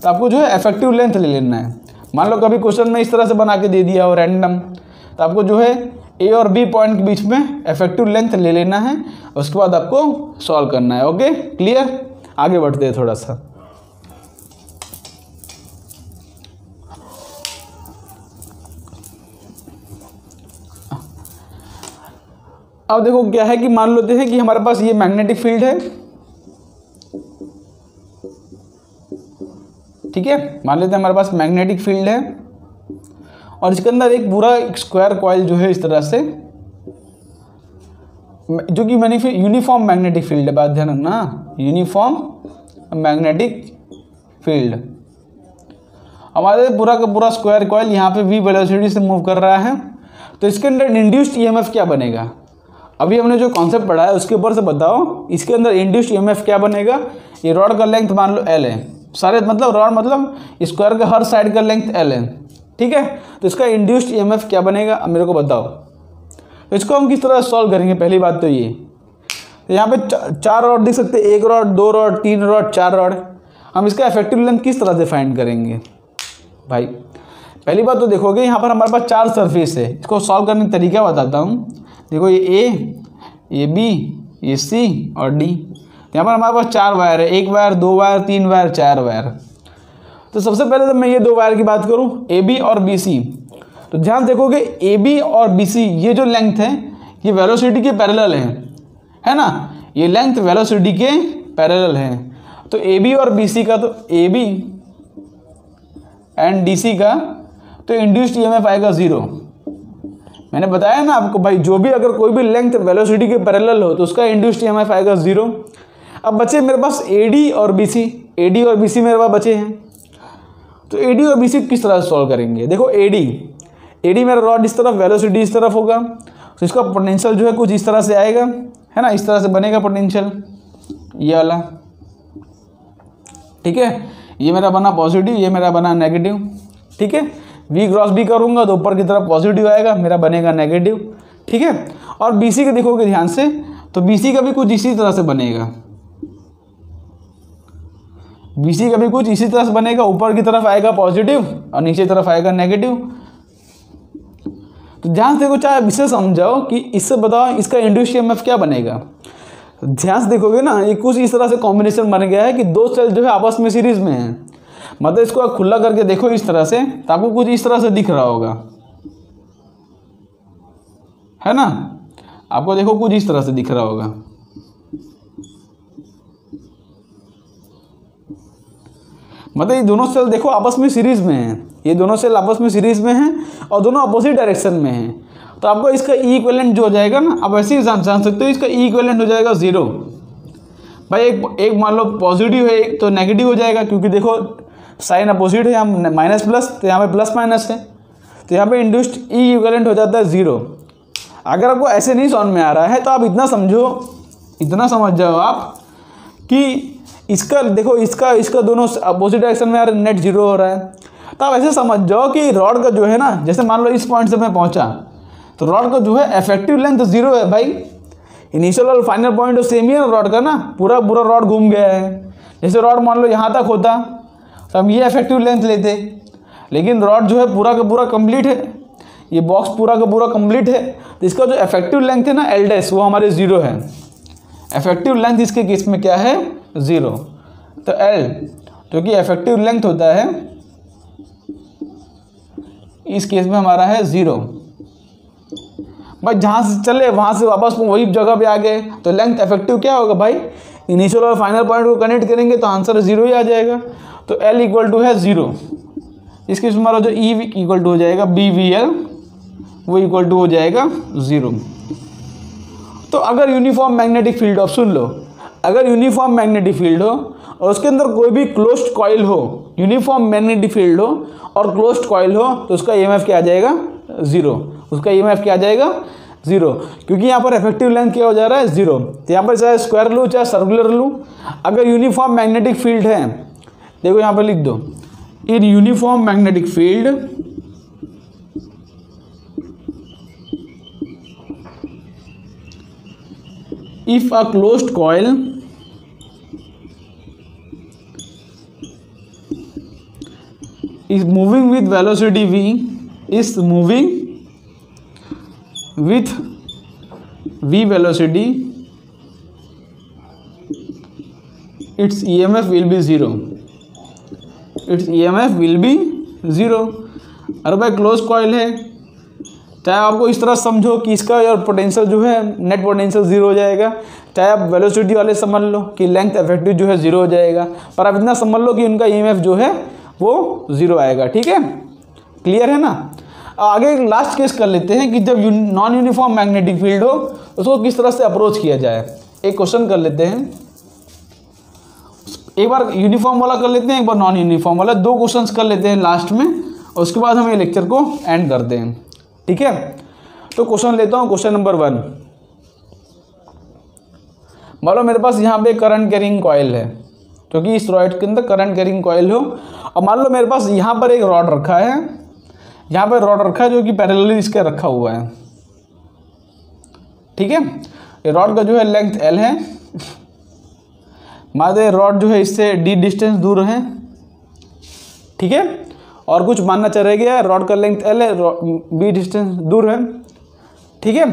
तो आपको जो है इफेक्टिव लेंथ ले लेना है। मान लो कभी क्वेश्चन में इस तरह से बना के दे दिया हो रैंडम, तो आपको जो है ए और बी पॉइंट के बीच में इफेक्टिव लेंथ ले लेना है, उसके बाद आपको सॉल्व करना है। Okay, clear. आगे बढ़ते हैं थोड़ा सा। अब देखो क्या है कि मान लेते हैं कि हमारे पास ये मैग्नेटिक फील्ड है, ठीक है। मान लेते हैं हमारे पास मैग्नेटिक फील्ड है, और इसके अंदर एक पूरा स्क्वायर कॉइल जो है इस तरह से, जो कि यूनिफॉर्म मैग्नेटिक फील्ड है, बात ध्यान रखना, यूनिफॉर्म मैग्नेटिक फील्ड। हमारे पूरा का पूरा स्क्वायर कॉइल यहाँ पे v वेलोसिटी से मूव कर रहा है, तो इसके अंदर इंड्यूस्ड ईएमएफ क्या बनेगा। अभी हमने जो कॉन्सेप्ट पढ़ा है उसके ऊपर से बताओ, इसके अंदर इंड्यूस्ड ईएमएफ क्या बनेगा। ये रॉड का लेंथ मान लो l है, सारे मतलब रॉड मतलब स्क्वायर का हर साइड का लेंथ l है, ठीक है। तो इसका इंड्यूस्ड ईएमएफ क्या बनेगा, अब मेरे को बताओ। तो इसको हम किस तरह सॉल्व करेंगे, पहली बात तो ये, तो यहाँ पे 4 रॉड देख सकते हैं, 1 रॉड 2 रॉड 3 रॉड 4 रॉड। हम इसका इफेक्टिव लेंथ किस तरह से फाइंड करेंगे भाई। पहली बात तो देखोगे यहाँ पर हमारे पास 4 सरफेस है, इसको सॉल्व करने का तरीका बताता हूँ। देखो ये ए, ये बी, ये सी और डी। यहाँ पर हमारे पास 4 वायर है, 1 वायर 2 वायर 3 वायर 4 वायर। तो सबसे पहले तो मैं ये 2 वायर की बात करूँ, ए बी और बी सी, तो ध्यान देखोगे ए बी और बी सी ये जो लेंथ है ये वेलोसिटी के पैरेलल है ना, ये लेंथ वेलोसिटी के पैरेलल है। तो ए बी और बी सी का, तो A B and D C का तो इंड्यूस्ड ईएमएफ आएगा 0। मैंने बताया ना आपको भाई, जो भी अगर कोई भी लेंथ वेलोसिटी के पैरेलल हो तो उसका इंड्यूस्ड ईएमएफ आएगा 0। अब बचे मेरे पास एडी और बीसी, एडी और बीसी मेरे पास बचे हैं। तो एडी और बीसी किस तरह से सॉल्व करेंगे। देखो एडी मेरा रॉड इस तरफ, वेलोसिटी इस तरफ होगा, तो इसका पोटेंशियल जो है कुछ इस तरह से आएगा, है ना, इस तरह से बनेगा पोटेंशियल ये वाला, ठीक है। ये मेरा बना पॉजिटिव, ये मेरा बना नेगेटिव, ठीक है। V क्रॉस B करूँगा तो ऊपर की तरफ पॉजिटिव आएगा, मेरा बनेगा नेगेटिव, ठीक है। और BC के देखोगे ध्यान से, तो BC का भी कुछ इसी तरह से बनेगा, BC का भी कुछ इसी तरह से बनेगा, ऊपर की तरफ आएगा पॉजिटिव और नीचे की तरफ आएगा नेगेटिव। तो ध्यान से देखो, चाहे इसे समझाओ कि इससे बताओ इसका इंड्यूस्ड ईएमएफ क्या बनेगा। तो ध्यान से देखोगे ना, ये कुछ इस तरह से कॉम्बिनेशन बन गया है कि 2 सेल जो है आपस में सीरीज में है। मतलब इसको आप खुला करके देखो इस तरह से, तो आपको कुछ इस तरह से दिख रहा होगा, है ना, आपको देखो कुछ इस तरह से दिख रहा होगा। मतलब ये दोनों सेल देखो आपस में सीरीज में हैं, ये दोनों सेल आपस में सीरीज में हैं और दोनों अपोजिट डायरेक्शन में हैं। तो आपको इसका ई इक्विवेलेंट जो हो जाएगा ना, आप ऐसे ही जान सकते हो, इसका ई इक्विवेलेंट हो जाएगा 0। भाई एक मान लो पॉजिटिव है, एक तो नेगेटिव हो जाएगा, क्योंकि देखो साइन अपोजिट है, यहाँ माइनस प्लस, तो यहाँ पे प्लस माइनस है, तो यहाँ पे इंड्यूस्ड ई इक्विवेलेंट हो जाता है 0। अगर आपको ऐसे नहीं समझ में आ रहा है तो आप इतना समझ जाओ आप कि इसका देखो, इसका दोनों अपोजिट डायरेक्शन में यार नेट 0 हो रहा है। तो आप ऐसे समझ जाओ कि रॉड का जो है ना, जैसे मान लो इस पॉइंट से मैं पहुंचा, तो रॉड का जो है इफेक्टिव लेंथ 0 है भाई। इनिशियल और फाइनल पॉइंट तो सेम ही है रॉड का ना, पूरा रॉड घूम गया है। जैसे रॉड मान लो यहाँ तक होता तो हम ये इफेक्टिव लेंथ लेते, लेकिन रॉड जो है पूरा का पूरा कंप्लीट है, ये बॉक्स पूरा का पूरा कंप्लीट है, तो इसका जो इफेक्टिव लेंथ है ना एल डैश, वो हमारे 0 है। इफेक्टिव लेंथ इसके केस में क्या है 0। तो एल जो कि इफेक्टिव लेंथ होता है इस केस में हमारा है 0। भाई जहाँ से चले वहाँ से वापस वही जगह पे आ गए, तो लेंथ इफेक्टिव क्या होगा भाई, इनिशियल और फाइनल पॉइंट को कनेक्ट करेंगे तो आंसर 0 ही आ जाएगा। तो L इक्वल टू है 0। इसके हमारा जो E इक्वल टू हो जाएगा BVL, वो इक्वल टू हो जाएगा 0। तो अगर यूनिफॉर्म मैग्नेटिक फील्ड हो, सुन लो, अगर यूनिफॉर्म मैग्नेटिक फील्ड हो और उसके अंदर कोई भी क्लोज्ड कॉइल हो, यूनिफॉर्म मैग्नेटिक फील्ड हो और क्लोज्ड कॉइल हो, तो उसका EMF क्या आ जाएगा 0। उसका EMF क्या आ जाएगा 0, क्योंकि यहाँ पर इफेक्टिव लेंथ क्या हो जा रहा है 0। तो यहाँ पर चाहे स्क्वायर लूँ चाहे सर्कुलर लूँ, अगर यूनिफॉर्म मैग्नेटिक फील्ड है, देखो यहाँ पर लिख दो, in uniform magnetic field if a closed coil is moving with velocity v, is moving with v velocity, its EMF will be 0, its EMF will be 0। अरे भाई क्लोज कॉइल है, चाहे आपको इस तरह समझो कि इसका यार पोटेंशियल जो है नेट पोटेंशियल 0 हो जाएगा, चाहे आप वेलोसिटी वाले समझ लो कि लेंथ इफेक्टिव जो है 0 हो जाएगा, पर आप इतना समझ लो कि उनका EMF जो है वो 0 आएगा। ठीक है, क्लियर है ना। आगे एक लास्ट केस कर लेते हैं कि जब नॉन यूनिफॉर्म मैग्नेटिक फील्ड हो उसको किस तरह से अप्रोच किया जाए। एक क्वेश्चन कर लेते हैं, एक बार यूनिफॉर्म वाला कर लेते हैं, एक बार नॉन यूनिफॉर्म वाला, 2 क्वेश्चंस कर लेते हैं लास्ट में, और उसके बाद हम ये लेक्चर को एंड करते हैं। ठीक है, तो क्वेश्चन लेता हूँ, क्वेश्चन नंबर 1। मान लो मेरे पास यहाँ पे करंट कैरिंग कॉइल है, क्योंकि इस रॉड के अंदर करंट कैरिंग कॉइल हो, और मान लो मेरे पास यहाँ पर एक रॉड रखा है, यहाँ पर रॉड रखा है जो कि पैरेलली इसके रखा हुआ है। ठीक है, ये रॉड का जो है लेंथ L है, मान लो रॉड जो है इससे D डिस्टेंस दूर है। ठीक है, और कुछ मानना चल गया, रॉड का लेंथ L है, B डिस्टेंस दूर है। ठीक है,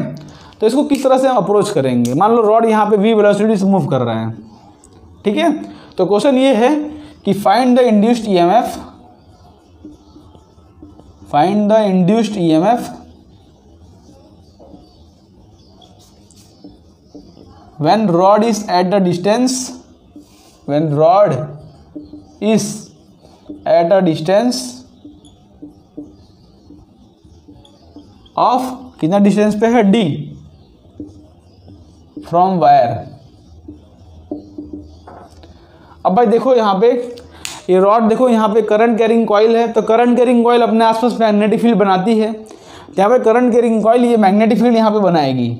तो इसको किस तरह से हम अप्रोच करेंगे। मान लो रॉड यहाँ पे V वेलोसिटी से मूव कर रहा है। ठीक है, तो क्वेश्चन ये है कि find the induced EMF, find the induced EMF when rod is at the distance, when rod is at a distance of, कितना डिस्टेंस पे है D फ्रॉम वायर। अब भाई देखो यहाँ पे ये रॉड, देखो यहाँ पे करंट कैरिंग कॉइल है, तो करंट कैरिंग कॉइल अपने आसपास मैग्नेटिक फील्ड बनाती है। यहाँ पे करंट कैरिंग कॉइल ये मैग्नेटिक फील्ड यहाँ पे बनाएगी,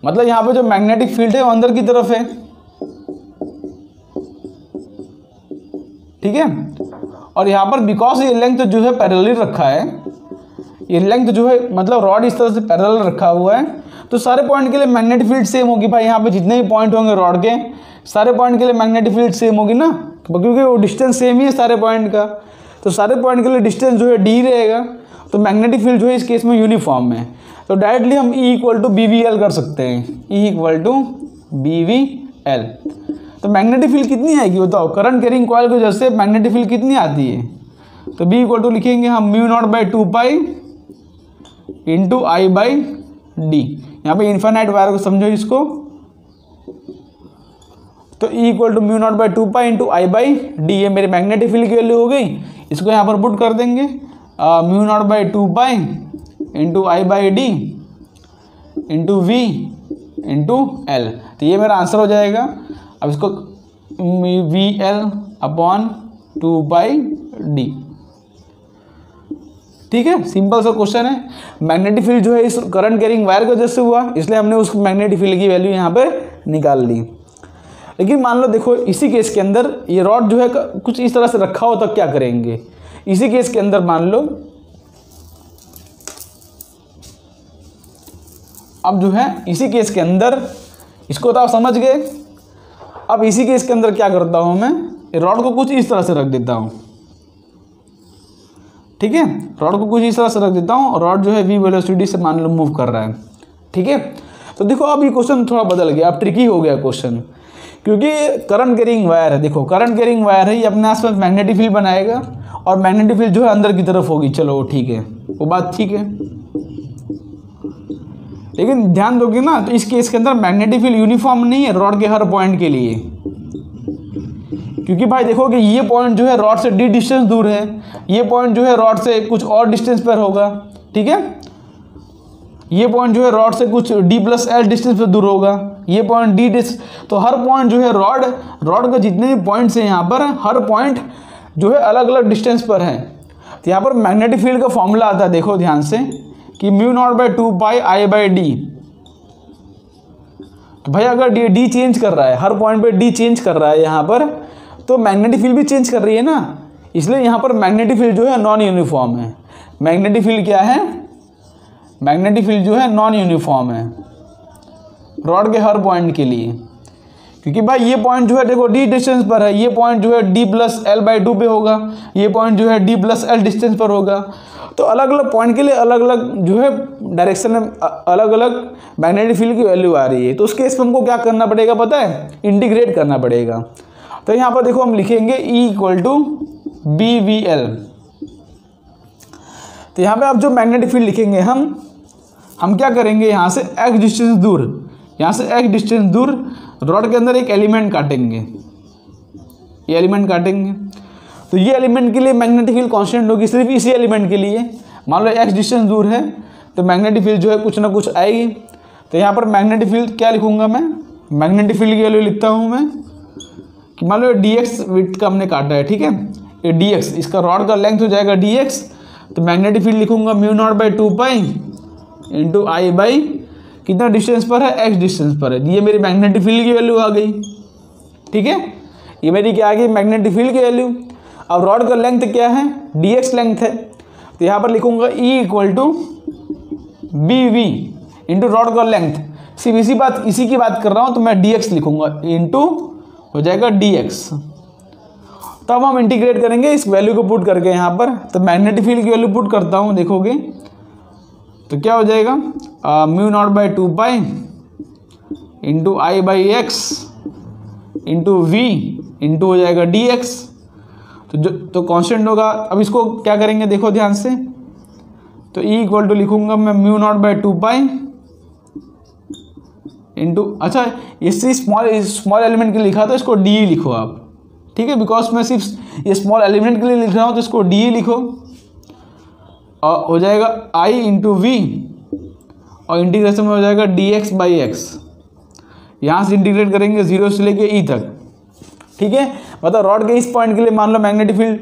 मतलब यहाँ पे जो मैग्नेटिक फील्ड है वो अंदर की तरफ है। ठीक है, और यहाँ पर बिकॉज ये लेंथ जो है पैरेलल रखा है, ये लेंथ जो है मतलब रॉड इस तरह से पैरेलल रखा हुआ है, तो सारे पॉइंट के लिए मैग्नेटिक फील्ड सेम होगी। भाई यहाँ पे जितने भी पॉइंट होंगे रॉड के, सारे पॉइंट के लिए मैग्नेटिक फील्ड सेम होगी ना, क्योंकि वो डिस्टेंस सेम ही है सारे पॉइंट का, तो सारे पॉइंट के लिए डिस्टेंस जो है D रहेगा, तो मैग्नेटिक फील्ड जो है इस केस में यूनिफॉर्म है। तो डायरेक्टली हम E इक्वल टू BVL कर सकते हैं, E इक्वल टू BVL। तो मैग्नेटिक फील्ड कितनी आएगी बताओ, करंट कैरिंग कॉइल को जैसे मैग्नेटिक फील्ड कितनी आती है, तो B इक्वल टू लिखेंगे हम μ0/2π इंटू I/D। यहाँ पे इन्फिनाइट वायर को समझो इसको, तो E equal to μ0/2π into I/D, ये मेरे मैग्नेटिक फील्ड की वैल्यू हो गई। इसको यहाँ पर पुट कर देंगे μ0/2π into I/D into V into L, तो ये मेरा आंसर हो जाएगा। अब इसको VL/2πD। ठीक है, सिंपल सा क्वेश्चन है। मैग्नेटिक फील्ड जो है इस करंट कैरिंग वायर की वजह से हुआ, इसलिए हमने उस मैग्नेटिक फील्ड की वैल्यू यहाँ पे निकाल ली। लेकिन मान लो देखो इसी केस के अंदर ये रॉड जो है कुछ इस तरह से रखा हो, तो क्या करेंगे। इसी केस के अंदर मान लो अब जो है इसी केस के अंदर, इसको तो आप समझ गए। अब इसी केस के अंदर क्या करता हूँ मैं, रॉड को कुछ इस तरह से रख देता हूँ। ठीक है, रॉड को कुछ इस तरह से रख देता हूँ, और रॉड जो है V वेलोसिटी से मान लो मूव कर रहा है। ठीक है, तो देखो अब ये क्वेश्चन थोड़ा बदल गया, अब ट्रिकी हो गया क्वेश्चन, क्योंकि करंट कैरिंग वायर है। देखो करंट कैरिंग वायर है, ये अपने आसपास मैग्नेटिक फील्ड बनाएगा, और मैग्नेटिक फील्ड जो है अंदर की तरफ होगी। चलो ठीक है, वो बात ठीक है। लेकिन ध्यान दोगे ना तो इस केस के अंदर मैग्नेटिक फील्ड यूनिफॉर्म नहीं है रॉड के हर पॉइंट के लिए, क्योंकि भाई देखो कि ये पॉइंट जो है रॉड से d डिस्टेंस दूर है, ये पॉइंट जो है रॉड से कुछ और डिस्टेंस पर होगा, ठीक है। ये पॉइंट जो है रॉड से कुछ d+l डिस्टेंस पर दूर होगा, ये पॉइंट d डिस्टेंस, तो हर पॉइंट जो है रॉड के जितने भी पॉइंट्स हैं यहाँ पर हर पॉइंट जो है अलग अलग डिस्टेंस पर है। तो यहाँ पर मैग्नेटिक फील्ड का फॉर्मूला आता है, देखो ध्यान से, कि μ0/2 पाई I/d। तो भाई अगर d चेंज कर रहा है, हर पॉइंट पे d चेंज कर रहा है यहाँ पर, तो मैग्नेटिक फील्ड भी चेंज कर रही है ना, इसलिए यहाँ पर मैग्नेटिक फील्ड जो है नॉन यूनिफॉर्म है। मैग्नेटिक फील्ड क्या है? मैग्नेटिक फील्ड जो है नॉन यूनिफॉर्म है रॉड के हर पॉइंट के लिए, क्योंकि भाई ये पॉइंट जो है देखो d डिस्टेंस पर है, ये पॉइंट जो है d+l/2 पे होगा, ये पॉइंट जो है d+l डिस्टेंस पर होगा। तो अलग अलग पॉइंट के लिए अलग अलग जो है डायरेक्शन में अलग अलग मैग्नेटिक फील्ड की वैल्यू आ रही है। तो उस केस में हमको क्या करना पड़ेगा पता है? इंटीग्रेट करना पड़ेगा। तो यहाँ पर देखो हम लिखेंगे E = BVL। तो यहाँ पे आप जो मैग्नेटिक फील्ड लिखेंगे हम क्या करेंगे, यहाँ से x डिस्टेंस दूर, यहाँ से x डिस्टेंस दूर रॉड के अंदर एक एलिमेंट काटेंगे, ये एलिमेंट काटेंगे। तो ये एलिमेंट के लिए मैग्नेटिक फील्ड कांस्टेंट होगी, सिर्फ इसी एलिमेंट के लिए। मान लो x डिस्टेंस दूर है तो मैग्नेटिक फील्ड जो है कुछ ना कुछ आएगी। तो यहाँ पर मैग्नेटिक फील्ड क्या लिखूंगा मैं? मैग्नेटिक फील्ड की वैल्यू लिखता हूँ मैं कि मान लो dx विड्थ का हमने काटा है, ठीक है, ये dx, इसका रॉड का लेंथ हो जाएगा dx। तो मैग्नेटिक फील्ड लिखूंगा μ0/2 पाई इंटू I/, कितना डिस्टेंस पर है? x डिस्टेंस पर है। ये मेरी मैग्नेटिक फील्ड की वैल्यू आ गई, ठीक है, ये मेरी क्या आ गई? मैग्नेटिक फील्ड की वैल्यू। अब रॉड का लेंथ क्या है? dx लेंथ है। तो यहाँ पर लिखूंगा E = BV इंटू रॉड का लेंथ, सिर्फ इसी की बात कर रहा हूँ, तो मैं dx लिखूंगा, इंटू हो जाएगा dx। तब हम इंटीग्रेट करेंगे इस वैल्यू को पुट करके यहाँ पर। तो मैग्नेटिक फील्ड की वैल्यू पुट करता हूँ, देखोगे तो क्या हो जाएगा? μ0/2 pi into I/x into v into हो जाएगा dx। तो कांस्टेंट होगा। अब इसको क्या करेंगे, देखो ध्यान से, तो E = लिखूंगा मैं μ0/2 पाई इंटू, अच्छा इससे स्मॉल एलिमेंट के लिए लिखा तो इसको d लिखो आप, ठीक है, बिकॉज मैं सिर्फ ये स्मॉल एलिमेंट के लिए लिख रहा हूँ तो इसको d लिखो, और हो जाएगा I इंटू v और इंटीग्रेशन में हो जाएगा dx/x। यहाँ से इंटीग्रेट करेंगे 0 से लेके e तक, ठीक है। मतलब रॉड के इस पॉइंट के लिए मान लो मैग्नेटिक फील्ड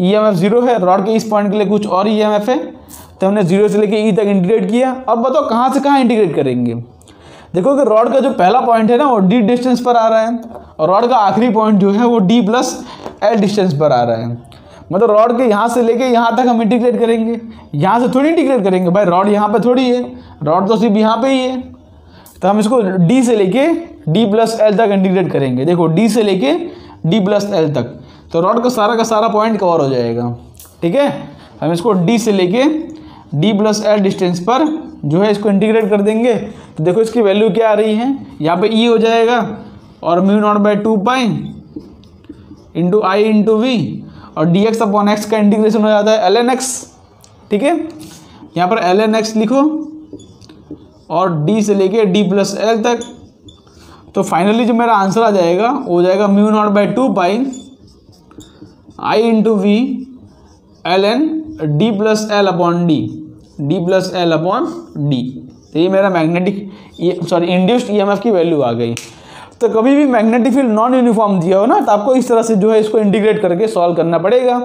EMF 0 है, रॉड के इस पॉइंट के लिए कुछ और EMF है, तो हमने 0 से लेके e तक इंटीग्रेट किया। अब बताओ कहाँ से कहाँ इंटीग्रेट करेंगे? देखो कि रॉड का जो पहला पॉइंट है ना वो d डिस्टेंस पर आ रहा है, और रॉड का आखिरी पॉइंट जो है वो d+l डिस्टेंस पर आ रहा है। मतलब रॉड के यहाँ से लेके यहाँ तक हम इंटीग्रेट करेंगे, यहाँ से थोड़ी इंटीग्रेट करेंगे भाई, रॉड यहाँ पे थोड़ी है, रॉड तो सिर्फ यहाँ पे ही है। तो हम इसको d से लेके d+l तक इंटीग्रेट करेंगे। देखो d से लेके d+l तक, तो रॉड का सारा पॉइंट कवर हो जाएगा, ठीक है। हम इसको d से लेके d+l डिस्टेंस पर जो है इसको इंटीग्रेट कर देंगे। तो देखो इसकी वैल्यू क्या आ रही है, यहाँ पे E हो जाएगा और μ0/2 pi into I into v, और dx/x का इंटीग्रेशन हो जाता है ln x, ठीक है। यहाँ पर ln x लिखो और d से लेके d+l तक। तो फाइनली जो मेरा आंसर आ जाएगा वो हो जाएगा μ0/2 पाई I into v ln d+l/d। तो ये मेरा इंड्यूस्ड EMF की वैल्यू आ गई। तो कभी भी मैग्नेटिक फील्ड नॉन यूनिफॉर्म दिया हो ना, तो आपको इस तरह से जो है इसको इंटीग्रेट करके सॉल्व करना पड़ेगा।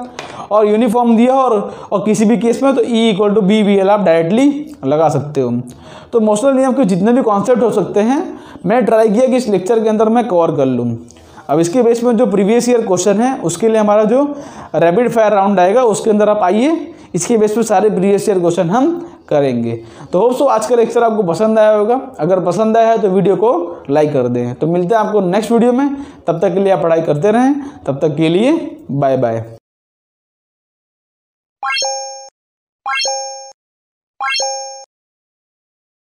और यूनिफॉर्म दिया हो और किसी भी केस में तो E = BVL आप डायरेक्टली लगा सकते हो। तो मोशनल नियम के जितने भी कॉन्सेप्ट हो सकते हैं मैंने ट्राई किया कि इस लेक्चर के अंदर मैं कवर कर लूँ। अब इसके बेस में जो प्रीवियस ईयर क्वेश्चन है उसके लिए हमारा जो रैपिड फायर राउंड आएगा उसके अंदर आप आइए, इसके बेस पे सारे प्रीवियस ईयर क्वेश्चन हम करेंगे। तो होप सो आज का लेक्चर आपको पसंद आया होगा। अगर पसंद आया है तो वीडियो को लाइक कर दें। तो मिलते हैं आपको नेक्स्ट वीडियो में, तब तक के लिए आप पढ़ाई करते रहें। तब तक के लिए बाय बाय।